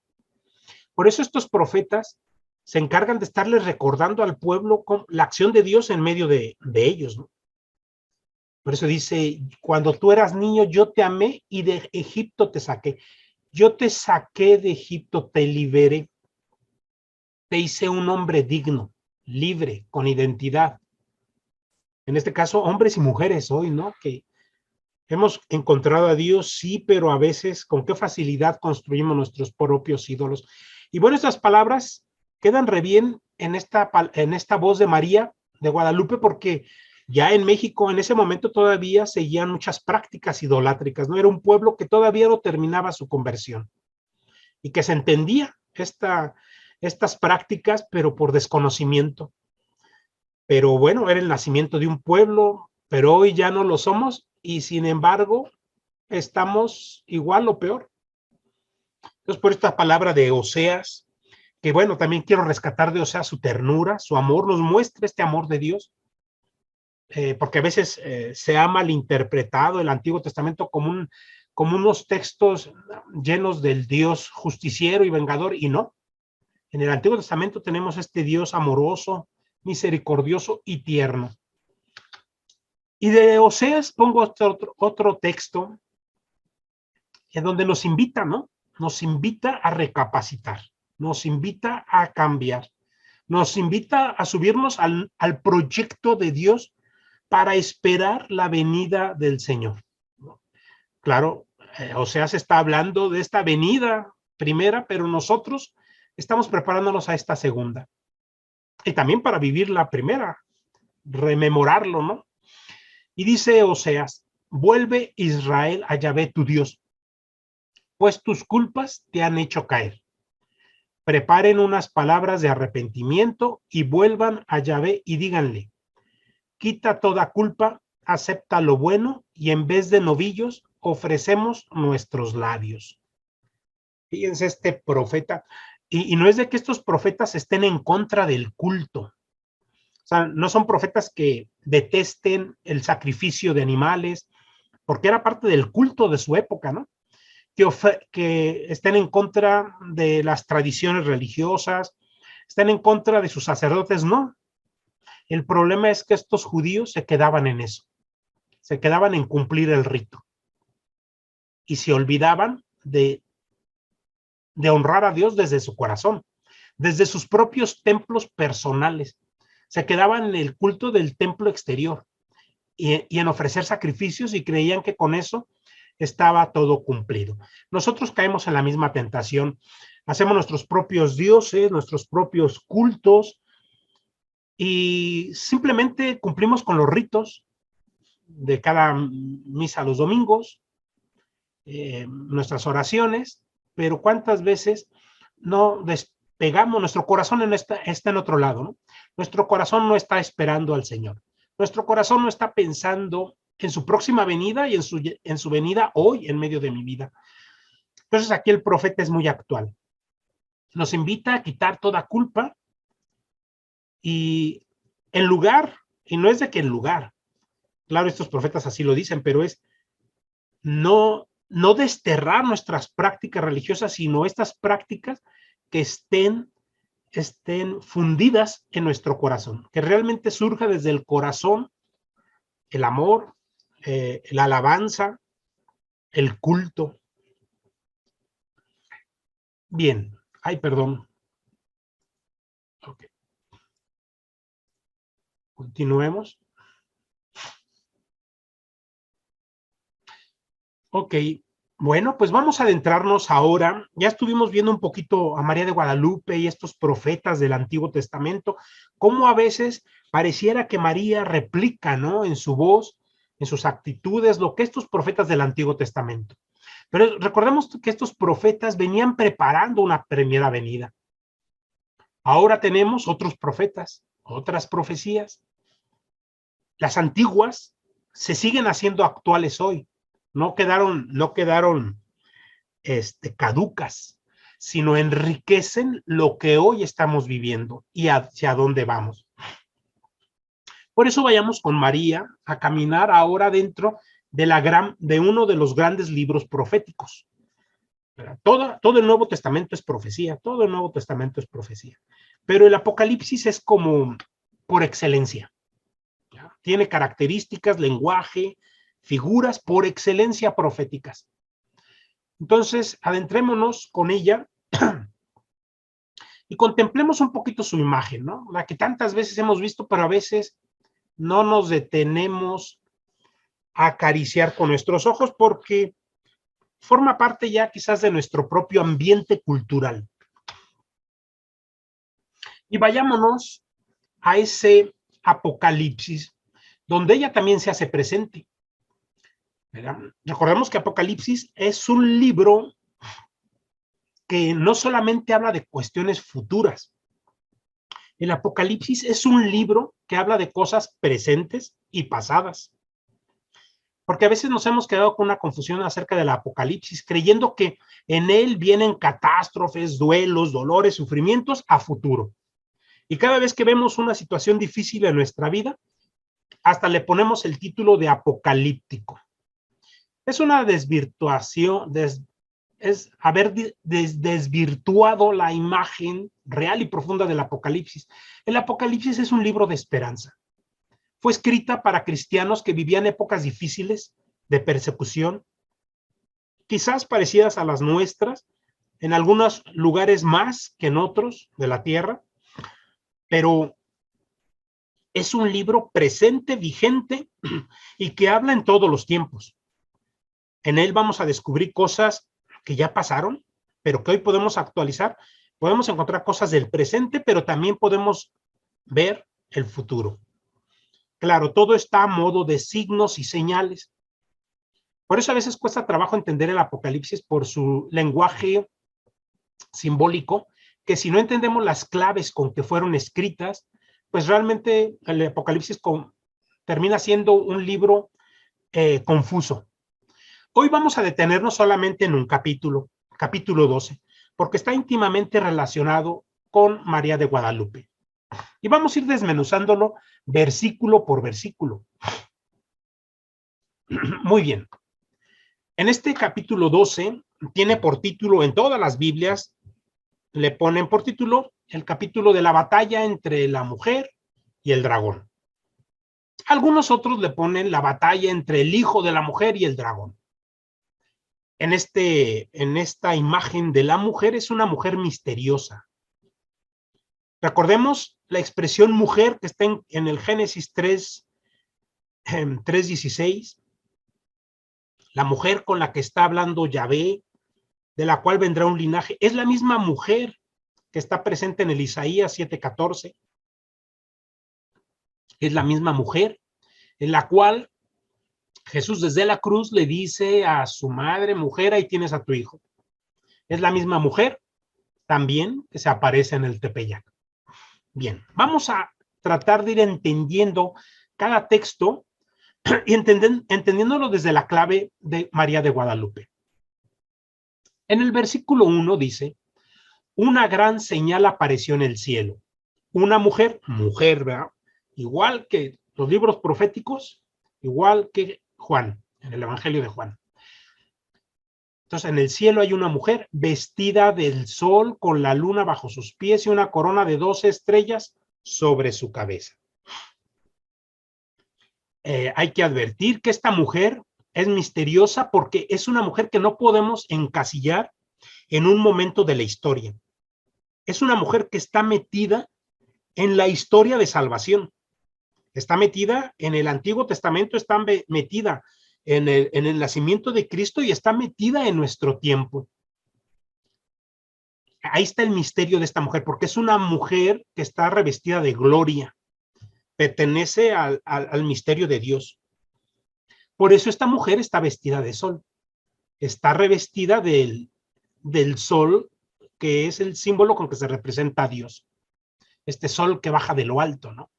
Por eso estos profetas se encargan de estarles recordando al pueblo la acción de Dios en medio de ellos, ¿no? Por eso dice, cuando tú eras niño, yo te amé y de Egipto te saqué. Yo te saqué de Egipto, te liberé. Te hice un hombre digno, libre, con identidad. En este caso, hombres y mujeres hoy, ¿no? Que hemos encontrado a Dios, sí, pero a veces con qué facilidad construimos nuestros propios ídolos. Y bueno, estas palabras quedan re bien en esta voz de María de Guadalupe, porque ya en México en ese momento todavía seguían muchas prácticas idolátricas, ¿no? Era un pueblo que todavía no terminaba su conversión y que se entendía estas prácticas, pero por desconocimiento. Pero bueno, era el nacimiento de un pueblo, pero hoy ya no lo somos y sin embargo estamos igual o peor. Entonces, por esta palabra de Oseas, que bueno, también quiero rescatar de Oseas su ternura, su amor, nos muestra este amor de Dios, porque a veces se ha malinterpretado el Antiguo Testamento como unos textos llenos del Dios justiciero y vengador, y no. En el Antiguo Testamento tenemos este Dios amoroso, misericordioso y tierno. Y de Oseas pongo otro texto en donde nos invita, ¿no? Nos invita a recapacitar, nos invita a cambiar, nos invita a subirnos al proyecto de Dios para esperar la venida del Señor. Claro, Oseas está hablando de esta venida primera, pero nosotros estamos preparándonos a esta segunda. Y también para vivir la primera, rememorarlo, ¿no? Y dice Oseas, vuelve Israel a Yahvé tu Dios, pues tus culpas te han hecho caer. Preparen unas palabras de arrepentimiento y vuelvan a Yahvé y díganle, quita toda culpa, acepta lo bueno y en vez de novillos ofrecemos nuestros labios. Fíjense este profeta, y no es de que estos profetas estén en contra del culto. O sea, no son profetas que detesten el sacrificio de animales, porque era parte del culto de su época, ¿no? Que estén en contra de las tradiciones religiosas, estén en contra de sus sacerdotes, no. El problema es que estos judíos se quedaban en eso, se quedaban en cumplir el rito y se olvidaban de honrar a Dios desde su corazón, desde sus propios templos personales. Se quedaban en el culto del templo exterior y en ofrecer sacrificios y creían que con eso estaba todo cumplido. Nosotros caemos en la misma tentación, hacemos nuestros propios dioses, nuestros propios cultos y simplemente cumplimos con los ritos de cada misa los domingos, nuestras oraciones, pero cuántas veces no despegamos, nuestro corazón está en otro lado, ¿no? Nuestro corazón no está esperando al Señor, nuestro corazón no está pensando en su próxima venida y en su venida hoy en medio de mi vida. Entonces aquí el profeta es muy actual, nos invita a quitar toda culpa y en lugar, y no es de que en lugar, claro, estos profetas así lo dicen, pero es no desterrar nuestras prácticas religiosas, sino estas prácticas que estén fundidas en nuestro corazón, que realmente surja desde el corazón el amor, la alabanza, el culto. Bien, ay, perdón. Okay. Continuemos. Ok, bueno, pues vamos a adentrarnos ahora. Ya estuvimos viendo un poquito a María de Guadalupe y estos profetas del Antiguo Testamento, cómo a veces pareciera que María replica, ¿no? En su voz, en sus actitudes, lo que estos profetas del Antiguo Testamento. Pero recordemos que estos profetas venían preparando una primera venida. Ahora tenemos otros profetas, otras profecías. Las antiguas se siguen haciendo actuales hoy. No quedaron caducas, sino enriquecen lo que hoy estamos viviendo y hacia dónde vamos. Por eso vayamos con María a caminar ahora dentro de uno de los grandes libros proféticos. Todo el Nuevo Testamento es profecía, todo el Nuevo Testamento es profecía. Pero el Apocalipsis es como por excelencia. ¿Ya? Tiene características, lenguaje, figuras por excelencia proféticas. Entonces, adentrémonos con ella y contemplemos un poquito su imagen, ¿no? La que tantas veces hemos visto, pero a veces no nos detenemos a acariciar con nuestros ojos porque forma parte ya quizás de nuestro propio ambiente cultural. Y vayámonos a ese Apocalipsis, donde ella también se hace presente. ¿Verdad? Recordemos que Apocalipsis es un libro que no solamente habla de cuestiones futuras. El Apocalipsis es un libro que habla de cosas presentes y pasadas. Porque a veces nos hemos quedado con una confusión acerca del Apocalipsis, creyendo que en él vienen catástrofes, duelos, dolores, sufrimientos a futuro. Y cada vez que vemos una situación difícil en nuestra vida, hasta le ponemos el título de apocalíptico. Es una desvirtuación, es haber desvirtuado la imagen real y profunda del Apocalipsis. El Apocalipsis es un libro de esperanza. Fue escrita para cristianos que vivían épocas difíciles de persecución, quizás parecidas a las nuestras, en algunos lugares más que en otros de la tierra, pero es un libro presente, vigente y que habla en todos los tiempos. En él vamos a descubrir cosas que ya pasaron, pero que hoy podemos actualizar. Podemos encontrar cosas del presente, pero también podemos ver el futuro. Claro, todo está a modo de signos y señales. Por eso a veces cuesta trabajo entender el Apocalipsis por su lenguaje simbólico, que si no entendemos las claves con que fueron escritas, pues realmente el Apocalipsis termina siendo un libro confuso. Hoy vamos a detenernos solamente en un capítulo 12, porque está íntimamente relacionado con María de Guadalupe. Y vamos a ir desmenuzándolo versículo por versículo. Muy bien. En este capítulo 12 tiene por título, en todas las Biblias, le ponen por título el capítulo de la batalla entre la mujer y el dragón. Algunos otros le ponen la batalla entre el hijo de la mujer y el dragón. En esta imagen de la mujer es una mujer misteriosa. Recordemos la expresión mujer que está en el Génesis 3:16. La mujer con la que está hablando Yahvé, de la cual vendrá un linaje, es la misma mujer que está presente en el Isaías 7:14. Es la misma mujer en la cual Jesús desde la cruz le dice a su madre, mujer, ahí tienes a tu hijo. Es la misma mujer también que se aparece en el Tepeyac. Bien, vamos a tratar de ir entendiendo cada texto y entendiéndolo desde la clave de María de Guadalupe. En el versículo 1 dice, una gran señal apareció en el cielo. Una mujer, ¿verdad? Igual que los libros proféticos, igual que Juan, en el Evangelio de Juan. Entonces, en el cielo hay una mujer vestida del sol con la luna bajo sus pies y una corona de 12 estrellas sobre su cabeza. Hay que advertir que esta mujer es misteriosa porque es una mujer que no podemos encasillar en un momento de la historia. Es una mujer que está metida en la historia de salvación. Está metida en el Antiguo Testamento, está metida en el nacimiento de Cristo y está metida en nuestro tiempo. Ahí está el misterio de esta mujer, porque es una mujer que está revestida de gloria, pertenece al misterio de Dios. Por eso esta mujer está vestida de sol, está revestida del sol, que es el símbolo con que se representa a Dios. Este sol que baja de lo alto, ¿no?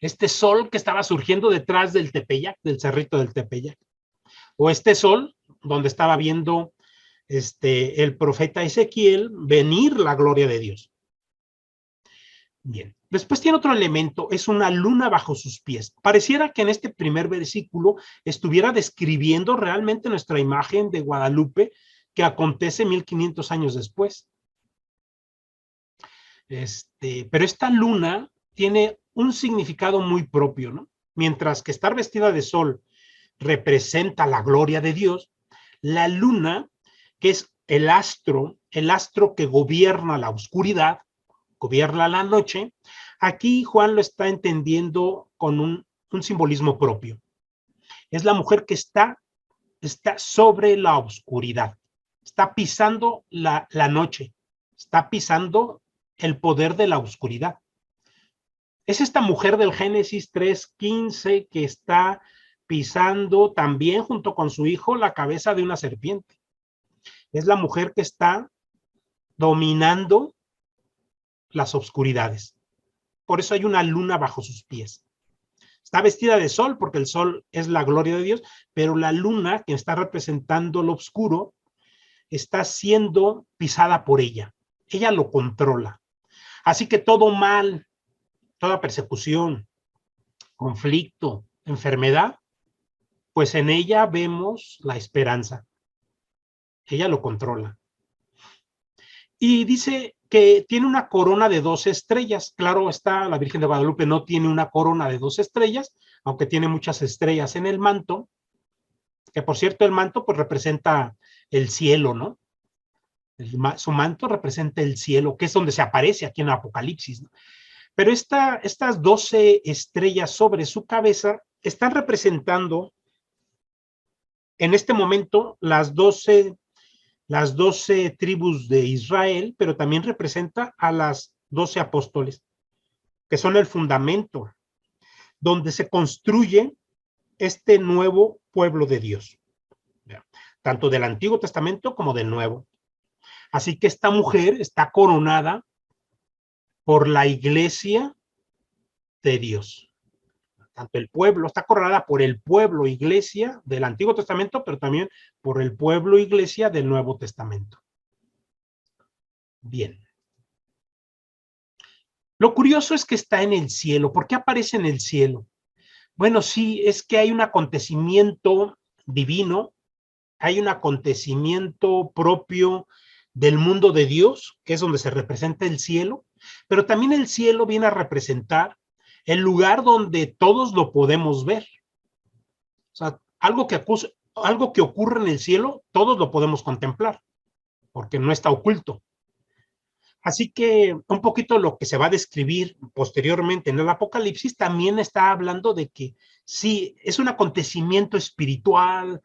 este sol que estaba surgiendo detrás del Tepeyac, del cerrito del Tepeyac, o este sol donde estaba viendo el profeta Ezequiel venir la gloria de Dios. Bien, después tiene otro elemento, es una luna bajo sus pies. Pareciera que en este primer versículo estuviera describiendo realmente nuestra imagen de Guadalupe que acontece 1500 años después. Pero esta luna tiene un significado muy propio, ¿no? Mientras que estar vestida de sol representa la gloria de Dios, la luna, que es el astro que gobierna la oscuridad, gobierna la noche, aquí Juan lo está entendiendo con un simbolismo propio. Es la mujer que está sobre la oscuridad, está pisando la noche, está pisando el poder de la oscuridad. Es esta mujer del Génesis 3:15 que está pisando también junto con su hijo la cabeza de una serpiente. Es la mujer que está dominando las oscuridades. Por eso hay una luna bajo sus pies. Está vestida de sol porque el sol es la gloria de Dios, pero la luna que está representando lo oscuro está siendo pisada por ella. Ella lo controla. Así que todo mal, toda persecución, conflicto, enfermedad, pues en ella vemos la esperanza. Ella lo controla. Y dice que tiene una corona de 12 estrellas. Claro está, la Virgen de Guadalupe no tiene una corona de 12 estrellas, aunque tiene muchas estrellas en el manto, que por cierto el manto pues representa el cielo, ¿no? Su manto representa el cielo, que es donde se aparece aquí en el Apocalipsis, ¿no? Pero estas 12 estrellas sobre su cabeza están representando en este momento las 12 tribus de Israel, pero también representa a las 12 apóstoles, que son el fundamento donde se construye este nuevo pueblo de Dios, tanto del Antiguo Testamento como del Nuevo. Así que esta mujer está coronada por la iglesia de Dios. Tanto el pueblo, está coronada por el pueblo iglesia del Antiguo Testamento, pero también por el pueblo iglesia del Nuevo Testamento. Bien. Lo curioso es que está en el cielo. ¿Por qué aparece en el cielo? Bueno, sí, es que hay un acontecimiento divino, hay un acontecimiento propio del mundo de Dios, que es donde se representa el cielo, pero también el cielo viene a representar el lugar donde todos lo podemos ver. O sea, algo que ocurre en el cielo, todos lo podemos contemplar, porque no está oculto. Así que un poquito lo que se va a describir posteriormente en el Apocalipsis también está hablando de que sí, es un acontecimiento espiritual,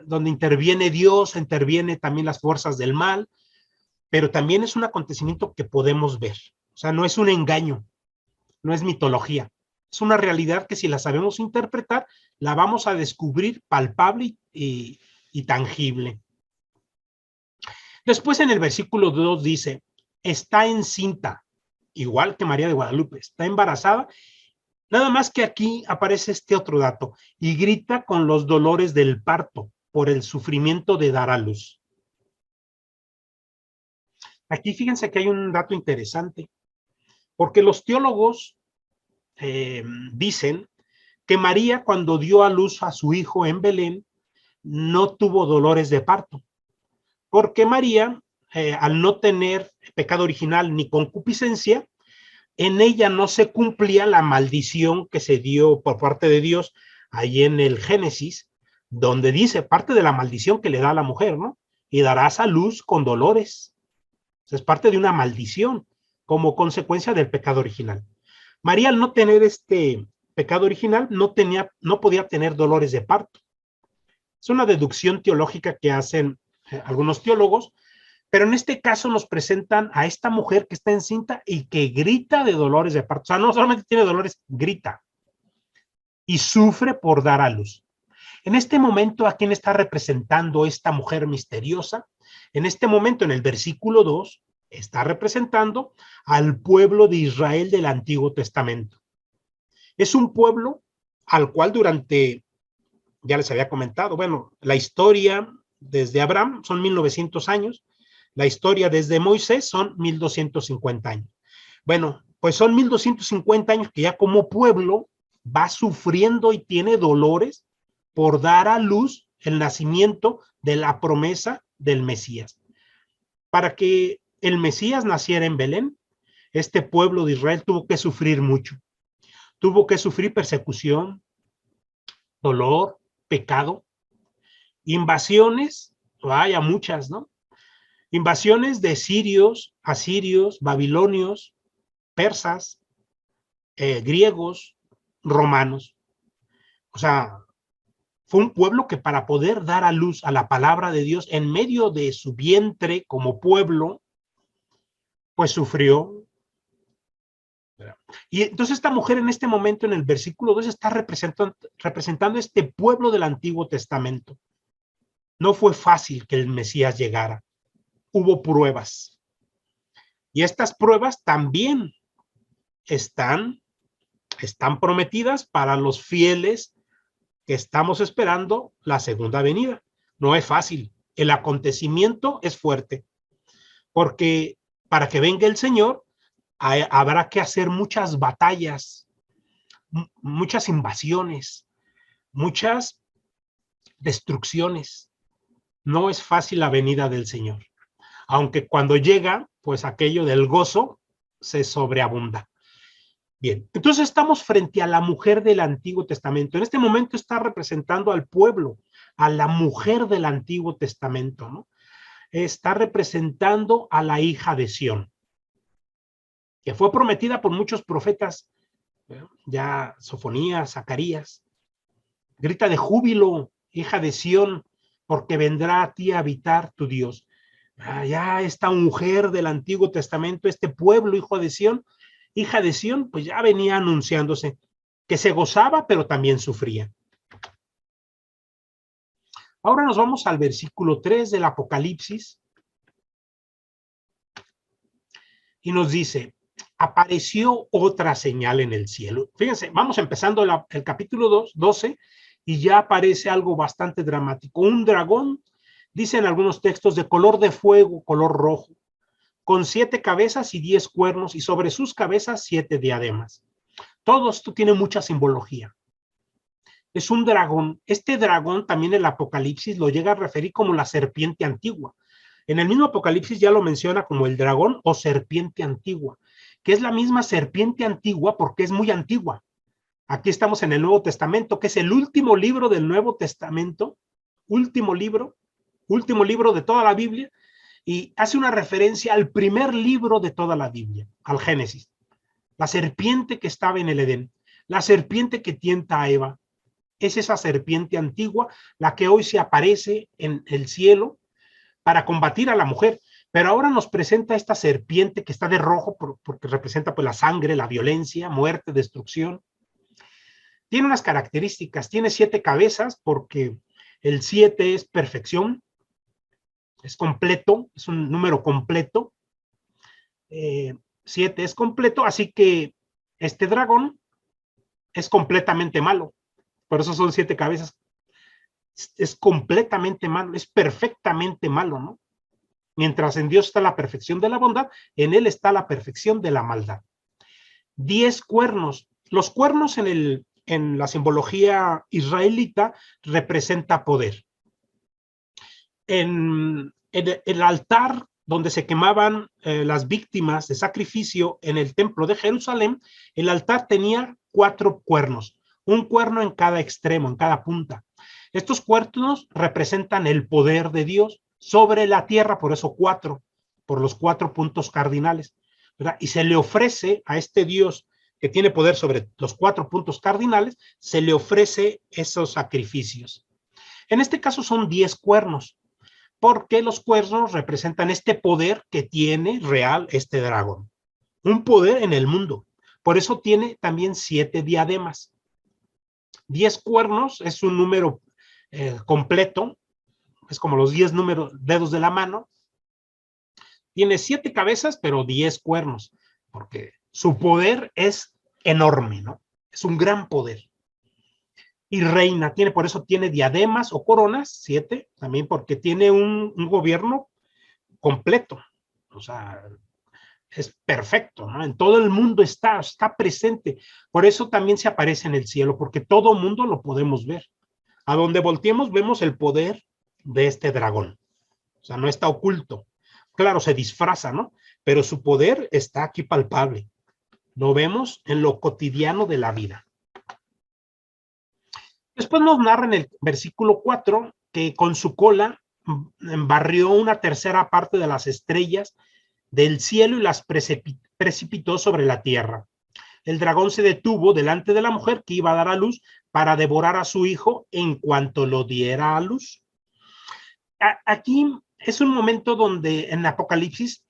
donde interviene Dios, interviene también las fuerzas del mal, pero también es un acontecimiento que podemos ver. O sea, no es un engaño, no es mitología. Es una realidad que si la sabemos interpretar, la vamos a descubrir palpable y tangible. Después en el versículo 2 dice, está encinta, igual que María de Guadalupe, está embarazada. Nada más que aquí aparece este otro dato, y grita con los dolores del parto por el sufrimiento de dar a luz. Aquí fíjense que hay un dato interesante, porque los teólogos dicen que María, cuando dio a luz a su hijo en Belén, no tuvo dolores de parto, porque María, al no tener pecado original ni concupiscencia, en ella no se cumplía la maldición que se dio por parte de Dios ahí en el Génesis, donde dice parte de la maldición que le da a la mujer, ¿no? Y darás a luz con dolores. Es parte de una maldición como consecuencia del pecado original. María, al no tener este pecado original, no podía tener dolores de parto. Es una deducción teológica que hacen algunos teólogos, pero en este caso nos presentan a esta mujer que está encinta y que grita de dolores de parto. O sea, no solamente tiene dolores, grita y sufre por dar a luz. En este momento, ¿a quién está representando esta mujer misteriosa? En este momento, en el versículo 2, está representando al pueblo de Israel del Antiguo Testamento. Es un pueblo al cual durante, ya les había comentado, bueno, la historia desde Abraham son 1900 años, la historia desde Moisés son 1250 años. Bueno, pues son 1250 años que ya como pueblo va sufriendo y tiene dolores por dar a luz el nacimiento de la promesa del Mesías. Para que el Mesías naciera en Belén, este pueblo de Israel tuvo que sufrir mucho. Tuvo que sufrir persecución, dolor, pecado, invasiones, vaya muchas, ¿no? Invasiones de sirios, asirios, babilonios, persas, griegos, romanos. O sea, fue un pueblo que para poder dar a luz a la palabra de Dios en medio de su vientre como pueblo, pues sufrió. Y entonces esta mujer en este momento, en el versículo 2, está representando este pueblo del Antiguo Testamento. No fue fácil que el Mesías llegara. Hubo pruebas. Y estas pruebas también están prometidas para los fieles que estamos esperando la segunda venida. No es fácil. El acontecimiento es fuerte. Porque para que venga el Señor, habrá que hacer muchas batallas, muchas invasiones, muchas destrucciones. No es fácil la venida del Señor. Aunque cuando llega, pues aquello del gozo se sobreabunda. Bien, entonces estamos frente a la mujer del Antiguo Testamento. En este momento está representando al pueblo, a la mujer del Antiguo Testamento, ¿no? Está representando a la hija de Sión, que fue prometida por muchos profetas, ya Sofonías, Zacarías. Grita de júbilo, hija de Sión, porque vendrá a ti a habitar tu Dios. Ya esta mujer del Antiguo Testamento, este pueblo, hijo de Sión, hija de Sión, pues ya venía anunciándose que se gozaba, pero también sufría. Ahora nos vamos al versículo 3 del Apocalipsis y nos dice, apareció otra señal en el cielo. Fíjense, vamos empezando el capítulo 12 y ya aparece algo bastante dramático. Un dragón, dicen algunos textos, de color de fuego, color rojo, con 7 cabezas y 10 cuernos, y sobre sus cabezas 7 diademas. Todo esto tiene mucha simbología. Es un dragón. Este dragón también el Apocalipsis lo llega a referir como la serpiente antigua. En el mismo Apocalipsis ya lo menciona como el dragón o serpiente antigua, que es la misma serpiente antigua porque es muy antigua. Aquí estamos en el Nuevo Testamento, que es el último libro del Nuevo Testamento, último libro de toda la Biblia, y hace una referencia al primer libro de toda la Biblia, al Génesis. La serpiente que estaba en el Edén, la serpiente que tienta a Eva, es esa serpiente antigua la que hoy se aparece en el cielo para combatir a la mujer. Pero ahora nos presenta esta serpiente que está de rojo porque representa pues la sangre, la violencia, muerte, destrucción. Tiene unas características, tiene 7 cabezas porque el 7 es perfección, es completo, es un número completo. 7 es completo, así que este dragón es completamente malo. Por eso son 7 cabezas. Es completamente malo, es perfectamente malo, ¿no? Mientras en Dios está la perfección de la bondad, en él está la perfección de la maldad. 10 cuernos. Los cuernos en la simbología israelita representa poder. En el altar donde se quemaban las víctimas de sacrificio en el templo de Jerusalén, el altar tenía 4 cuernos, un cuerno en cada extremo, en cada punta. Estos cuernos representan el poder de Dios sobre la tierra, por eso 4, por los 4 puntos cardinales, ¿verdad? Y se le ofrece a este Dios que tiene poder sobre los 4 puntos cardinales, se le ofrece esos sacrificios. En este caso son 10 cuernos, porque los cuernos representan este poder que tiene real este dragón, un poder en el mundo. Por eso tiene también 7 diademas. 10 cuernos es un número completo, es como los 10 dedos de la mano. Tiene 7 cabezas, pero 10 cuernos, porque su poder es enorme, ¿no? Es un gran poder. Y reina, por eso tiene diademas o coronas, 7, también porque tiene un gobierno completo. O sea, es perfecto, ¿no? En todo el mundo está presente. Por eso también se aparece en el cielo, porque todo mundo lo podemos ver. A donde volteemos vemos el poder de este dragón. O sea, no está oculto. Claro, se disfraza, ¿no? Pero su poder está aquí palpable. Lo vemos en lo cotidiano de la vida. Después nos narra en el versículo 4 que con su cola barrió una tercera parte de las estrellas del cielo y las precipitó sobre la tierra. El dragón se detuvo delante de la mujer que iba a dar a luz para devorar a su hijo en cuanto lo diera a luz. Aquí es un momento donde en Apocalipsis,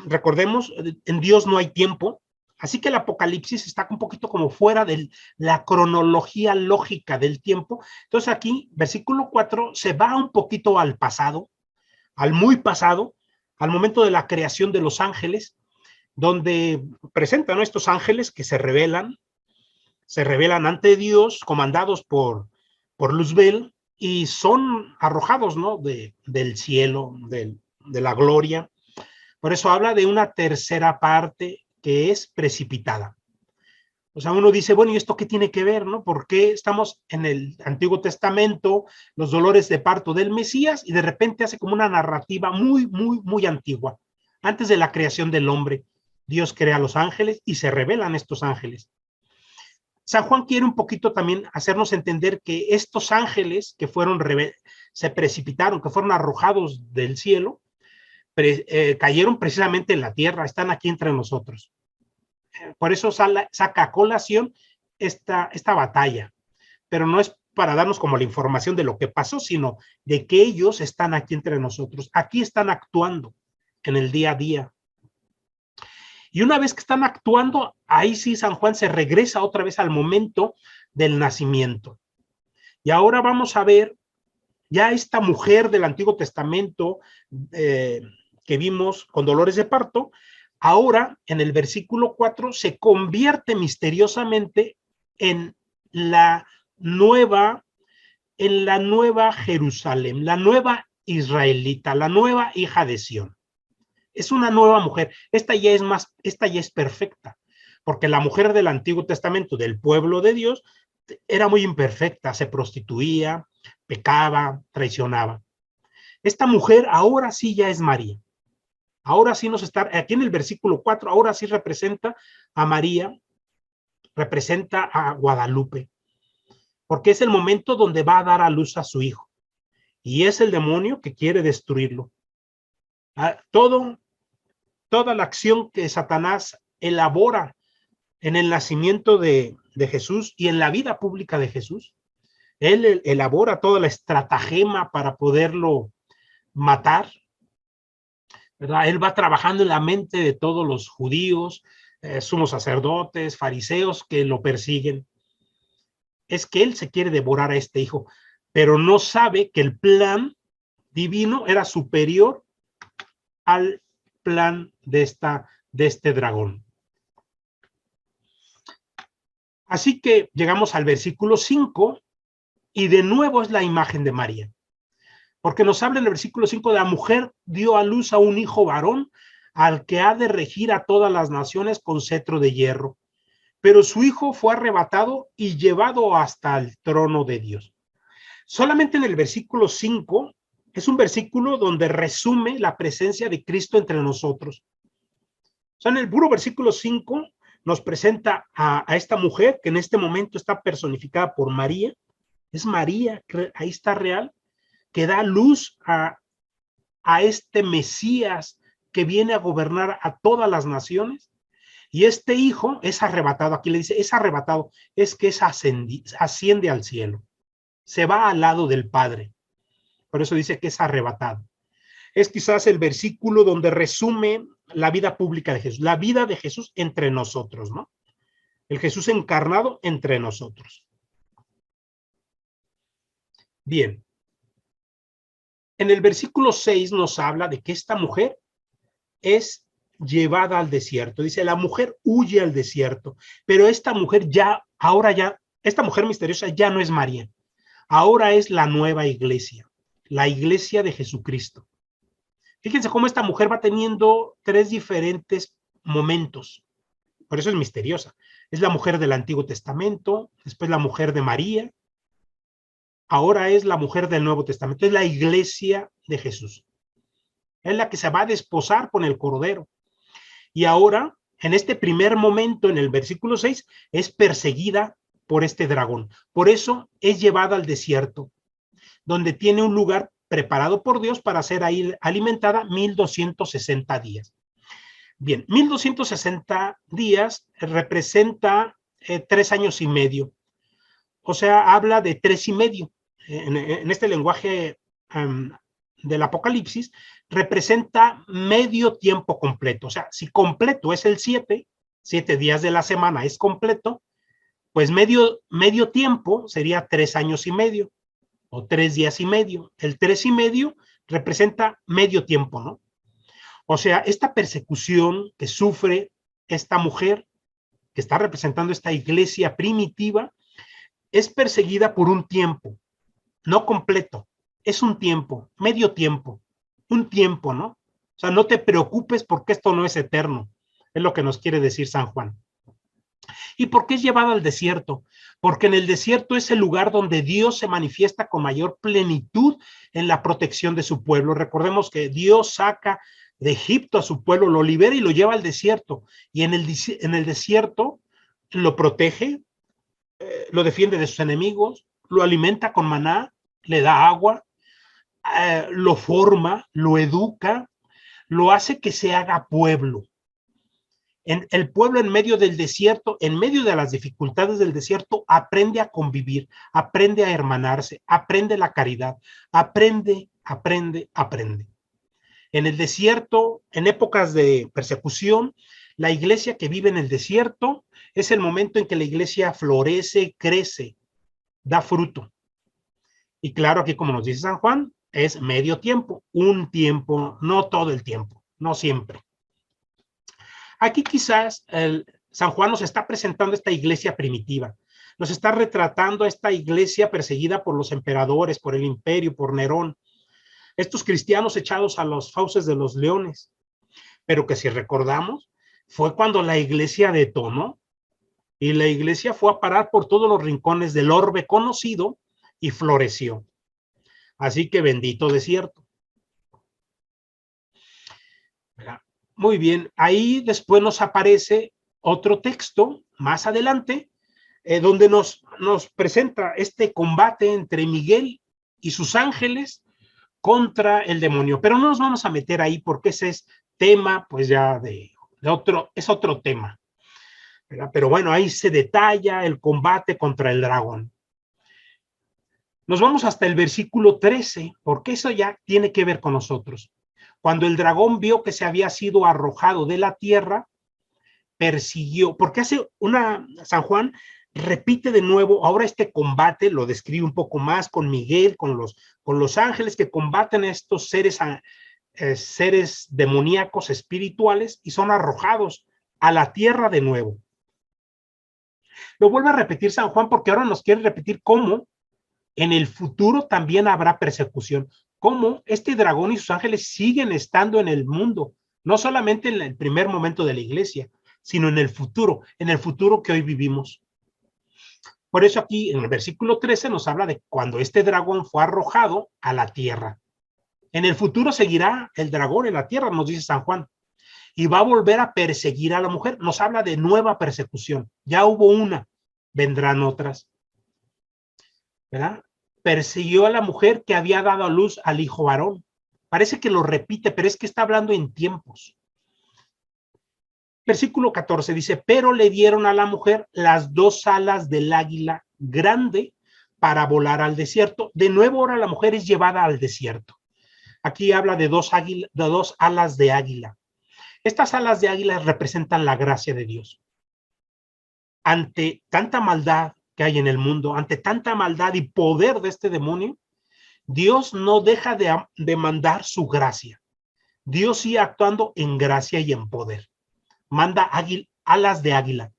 recordemos, en Dios no hay tiempo, así que el Apocalipsis está un poquito como fuera de la cronología lógica del tiempo. Entonces aquí, versículo 4, se va un poquito al pasado, al muy pasado, al momento de la creación de los ángeles, donde presentan, ¿no?, estos ángeles que se revelan ante Dios, comandados por Luzbel, y son arrojados, ¿no?, del cielo, de la gloria. Por eso habla de una tercera parte que es precipitada. O sea, uno dice, bueno, ¿y esto qué tiene que ver, no? ¿Por qué estamos en el Antiguo Testamento, los dolores de parto del Mesías, y de repente hace como una narrativa muy, muy, muy antigua? Antes de la creación del hombre, Dios crea a los ángeles y se revelan estos ángeles. San Juan quiere un poquito también hacernos entender que estos ángeles que se precipitaron, que fueron arrojados del cielo, cayeron precisamente en la tierra, están aquí entre nosotros. Por eso saca a colación esta batalla, pero no es para darnos como la información de lo que pasó, sino de que ellos están aquí entre nosotros, aquí están actuando en el día a día. Y una vez que están actuando, ahí sí San Juan se regresa otra vez al momento del nacimiento. Y ahora vamos a ver ya esta mujer del Antiguo Testamento que vimos con dolores de parto, ahora en el versículo 4 se convierte misteriosamente en la nueva Jerusalén, la nueva israelita, la nueva hija de Sión. Es una nueva mujer. Esta ya es perfecta, porque la mujer del Antiguo Testamento, del pueblo de Dios, era muy imperfecta, se prostituía, pecaba, traicionaba. Esta mujer ahora sí ya es María. Ahora sí aquí en el versículo 4, ahora sí representa a María, representa a Guadalupe, porque es el momento donde va a dar a luz a su hijo. Y es el demonio que quiere destruirlo. Toda la acción que Satanás elabora en el nacimiento de Jesús y en la vida pública de Jesús, él elabora toda la estratagema para poderlo matar, ¿verdad? Él va trabajando en la mente de todos los judíos, sumos sacerdotes, fariseos que lo persiguen. Es que él se quiere devorar a este hijo, pero no sabe que el plan divino era superior al plan de este dragón. Así que llegamos al versículo 5 y de nuevo es la imagen de María, porque nos habla en el versículo 5 de la mujer dio a luz a un hijo varón al que ha de regir a todas las naciones con cetro de hierro, pero su hijo fue arrebatado y llevado hasta el trono de Dios. Solamente en el versículo 5 es un versículo donde resume la presencia de Cristo entre nosotros. O sea, en el puro versículo 5 nos presenta a esta mujer que en este momento está personificada por María. Es María, ahí está real, que da luz a este Mesías que viene a gobernar a todas las naciones. Y este hijo es arrebatado, aquí le dice, es arrebatado, es que asciende al cielo, se va al lado del Padre. Por eso dice que es arrebatado. Es quizás el versículo donde resume la vida pública de Jesús, la vida de Jesús entre nosotros, ¿no? El Jesús encarnado entre nosotros. Bien. En el versículo 6 nos habla de que esta mujer es llevada al desierto. Dice, la mujer huye al desierto, pero esta mujer ya, ahora ya, esta mujer misteriosa ya no es María. Ahora es la nueva iglesia, la iglesia de Jesucristo. Fíjense cómo esta mujer va teniendo tres diferentes momentos. Por eso es misteriosa. Es la mujer del Antiguo Testamento, después la mujer de María, ahora es la mujer del Nuevo Testamento, es la iglesia de Jesús. Es la que se va a desposar con el Cordero. Y ahora, en este primer momento, en el versículo 6, es perseguida por este dragón. Por eso es llevada al desierto, donde tiene un lugar preparado por Dios para ser ahí alimentada 1260 días. Bien, 1260 días representa 3 años y medio. O sea, habla de 3 y medio. En este lenguaje del Apocalipsis, representa medio tiempo completo. O sea, si completo es el 7 días de la semana es completo, pues medio tiempo sería 3 años y medio o 3 días y medio. El 3 y medio representa medio tiempo, ¿no? O sea, esta persecución que sufre esta mujer, que está representando esta iglesia primitiva, es perseguida por un tiempo, no completo, es un tiempo, medio tiempo, un tiempo, ¿no? O sea, no te preocupes porque esto no es eterno, es lo que nos quiere decir San Juan. ¿Y por qué es llevada al desierto? Porque en el desierto es el lugar donde Dios se manifiesta con mayor plenitud en la protección de su pueblo. Recordemos que Dios saca de Egipto a su pueblo, lo libera y lo lleva al desierto. Y en el desierto lo protege, lo defiende de sus enemigos, lo alimenta con maná, le da agua, lo forma, lo educa, lo hace que se haga pueblo. El pueblo en medio del desierto, en medio de las dificultades del desierto, aprende a convivir, aprende a hermanarse, aprende la caridad, aprende. En el desierto, en épocas de persecución, la iglesia que vive en el desierto es el momento en que la iglesia florece, crece, da fruto. Y claro, aquí como nos dice San Juan, es medio tiempo, un tiempo, no todo el tiempo, no siempre. Aquí quizás San Juan nos está presentando esta iglesia primitiva, nos está retratando a esta iglesia perseguida por los emperadores, por el imperio, por Nerón, estos cristianos echados a los fauces de los leones, pero que si recordamos, fue cuando la iglesia detonó y la iglesia fue a parar por todos los rincones del orbe conocido y floreció. Así que bendito desierto. Muy bien, ahí después nos aparece otro texto más adelante, donde nos presenta este combate entre Miguel y sus ángeles contra el demonio. Pero no nos vamos a meter ahí porque ese es tema, pues ya de otro, es otro tema, ¿verdad? Pero bueno, ahí se detalla el combate contra el dragón. Nos vamos hasta el versículo 13, porque eso ya tiene que ver con nosotros. Cuando el dragón vio que se había sido arrojado de la tierra, persiguió, porque San Juan repite de nuevo, ahora este combate lo describe un poco más con Miguel, con los ángeles que combaten a estos seres demoníacos espirituales y son arrojados a la tierra de nuevo. Lo vuelve a repetir San Juan porque ahora nos quiere repetir cómo en el futuro también habrá persecución, cómo este dragón y sus ángeles siguen estando en el mundo, no solamente en el primer momento de la iglesia, sino en el futuro que hoy vivimos. Por eso aquí en el versículo 13 nos habla de cuando este dragón fue arrojado a la tierra. En el futuro seguirá el dragón en la tierra, nos dice San Juan, y va a volver a perseguir a la mujer. Nos habla de nueva persecución. Ya hubo una, vendrán otras. ¿Verdad? Persiguió a la mujer que había dado a luz al hijo varón. Parece que lo repite, pero es que está hablando en tiempos. Versículo 14 dice, pero le dieron a la mujer las 2 alas del águila grande para volar al desierto. De nuevo ahora la mujer es llevada al desierto. Aquí habla de 2 alas de águila. Estas alas de águila representan la gracia de Dios. Ante tanta maldad que hay en el mundo, ante tanta maldad y poder de este demonio, Dios no deja de mandar su gracia. Dios sigue actuando en gracia y en poder. Manda alas de águila.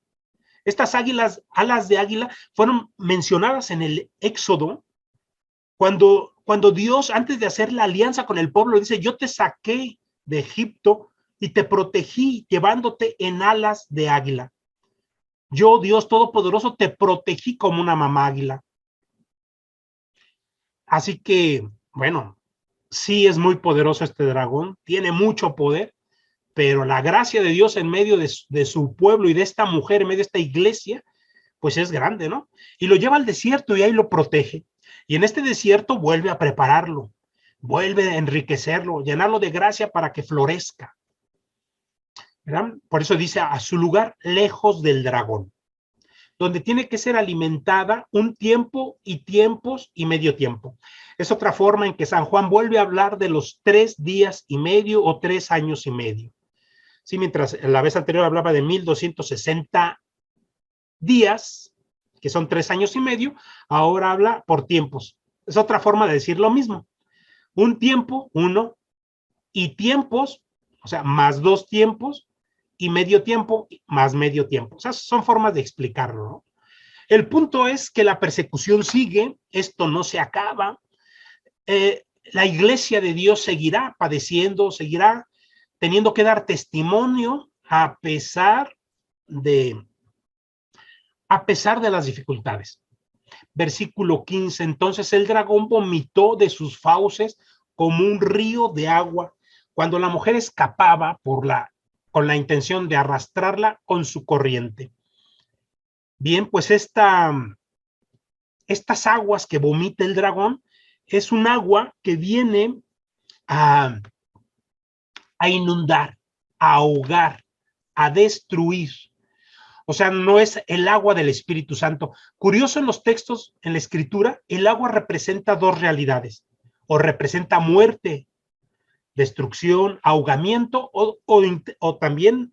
Estas alas de águila, fueron mencionadas en el Éxodo, cuando Dios, antes de hacer la alianza con el pueblo, dice: yo te saqué de Egipto y te protegí llevándote en alas de águila. Yo, Dios Todopoderoso, te protegí como una mamá águila. Así que, bueno, sí es muy poderoso este dragón, tiene mucho poder, pero la gracia de Dios en medio de su pueblo y de esta mujer, en medio de esta iglesia, pues es grande, ¿no? Y lo lleva al desierto y ahí lo protege. Y en este desierto vuelve a prepararlo, vuelve a enriquecerlo, llenarlo de gracia para que florezca, ¿verdad? Por eso dice: a su lugar lejos del dragón, donde tiene que ser alimentada un tiempo y tiempos y medio tiempo. Es otra forma en que San Juan vuelve a hablar de los 3 días y medio o 3 años y medio. Sí, mientras la vez anterior hablaba de 1260 días, que son 3 años y medio, ahora habla por tiempos. Es otra forma de decir lo mismo. Un tiempo, 1, y tiempos, o sea, más 2 tiempos, y medio tiempo más medio tiempo. O sea, son formas de explicarlo, ¿no? El punto es que la persecución sigue, esto no se acaba. La iglesia de Dios seguirá padeciendo, seguirá teniendo que dar testimonio a pesar de las dificultades. Versículo 15, entonces el dragón vomitó de sus fauces como un río de agua, cuando la mujer escapaba con la intención de arrastrarla con su corriente. Bien, pues estas aguas que vomita el dragón es un agua que viene a inundar, a ahogar, a destruir. O sea, no es el agua del Espíritu Santo. Curioso, en los textos, en la Escritura, el agua representa 2 realidades. O representa muerte, destrucción, ahogamiento, o también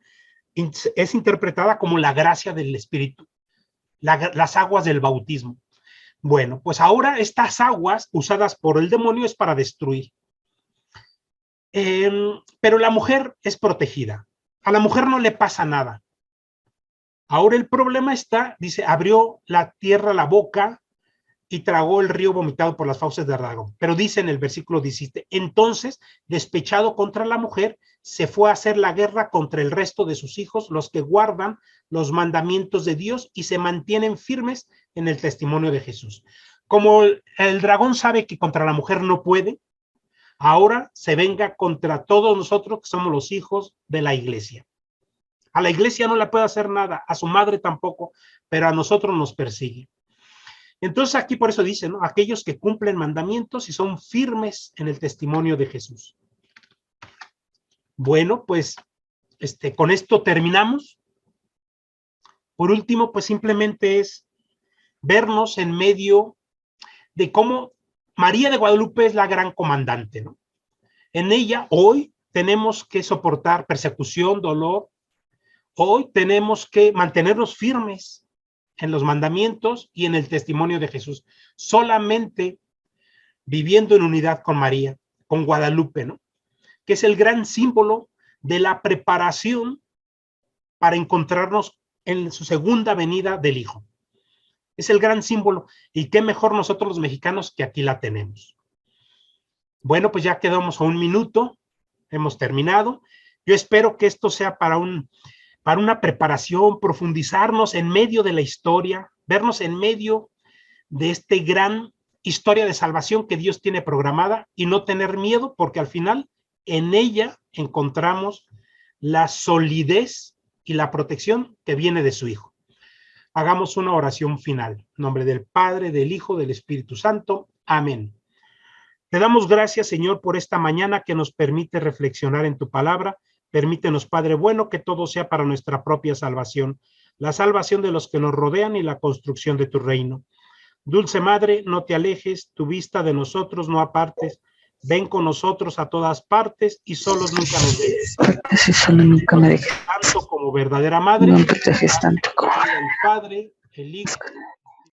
es interpretada como la gracia del Espíritu, las aguas del bautismo. Bueno, pues ahora estas aguas usadas por el demonio es para destruir. Pero la mujer es protegida. A la mujer no le pasa nada. Ahora el problema está, dice, abrió la tierra la boca y tragó el río vomitado por las fauces del dragón. Pero dice en el versículo 17, entonces, despechado contra la mujer, se fue a hacer la guerra contra el resto de sus hijos, los que guardan los mandamientos de Dios y se mantienen firmes en el testimonio de Jesús. Como el dragón sabe que contra la mujer no puede, ahora se venga contra todos nosotros que somos los hijos de la iglesia. A la iglesia no le puede hacer nada, a su madre tampoco, pero a nosotros nos persigue. Entonces aquí por eso dice, ¿no? Aquellos que cumplen mandamientos y son firmes en el testimonio de Jesús. Bueno, pues con esto terminamos. Por último, pues simplemente es vernos en medio de cómo María de Guadalupe es la gran comandante, ¿no? En ella hoy tenemos que soportar persecución, dolor. Hoy tenemos que mantenernos firmes en los mandamientos y en el testimonio de Jesús, solamente viviendo en unidad con María, con Guadalupe, ¿no? Que es el gran símbolo de la preparación para encontrarnos en su segunda venida del Hijo. Es el gran símbolo, y qué mejor nosotros los mexicanos que aquí la tenemos. Bueno, pues ya quedamos a 1 minuto, hemos terminado. Yo espero que esto sea para una preparación, profundizarnos en medio de la historia, vernos en medio de esta gran historia de salvación que Dios tiene programada y no tener miedo, porque al final en ella encontramos la solidez y la protección que viene de su Hijo. Hagamos una oración final. En nombre del Padre, del Hijo, del Espíritu Santo. Amén. Te damos gracias, Señor, por esta mañana que nos permite reflexionar en tu palabra. Permítenos, Padre bueno, que todo sea para nuestra propia salvación, la salvación de los que nos rodean y la construcción de tu reino. Dulce Madre, no te alejes, tu vista de nosotros no apartes. Ven con nosotros a todas partes y solos nunca nos dejes. Porque si solo nunca me dejes, Tanto como verdadera Madre, no me proteges tanto como el Padre, el Hijo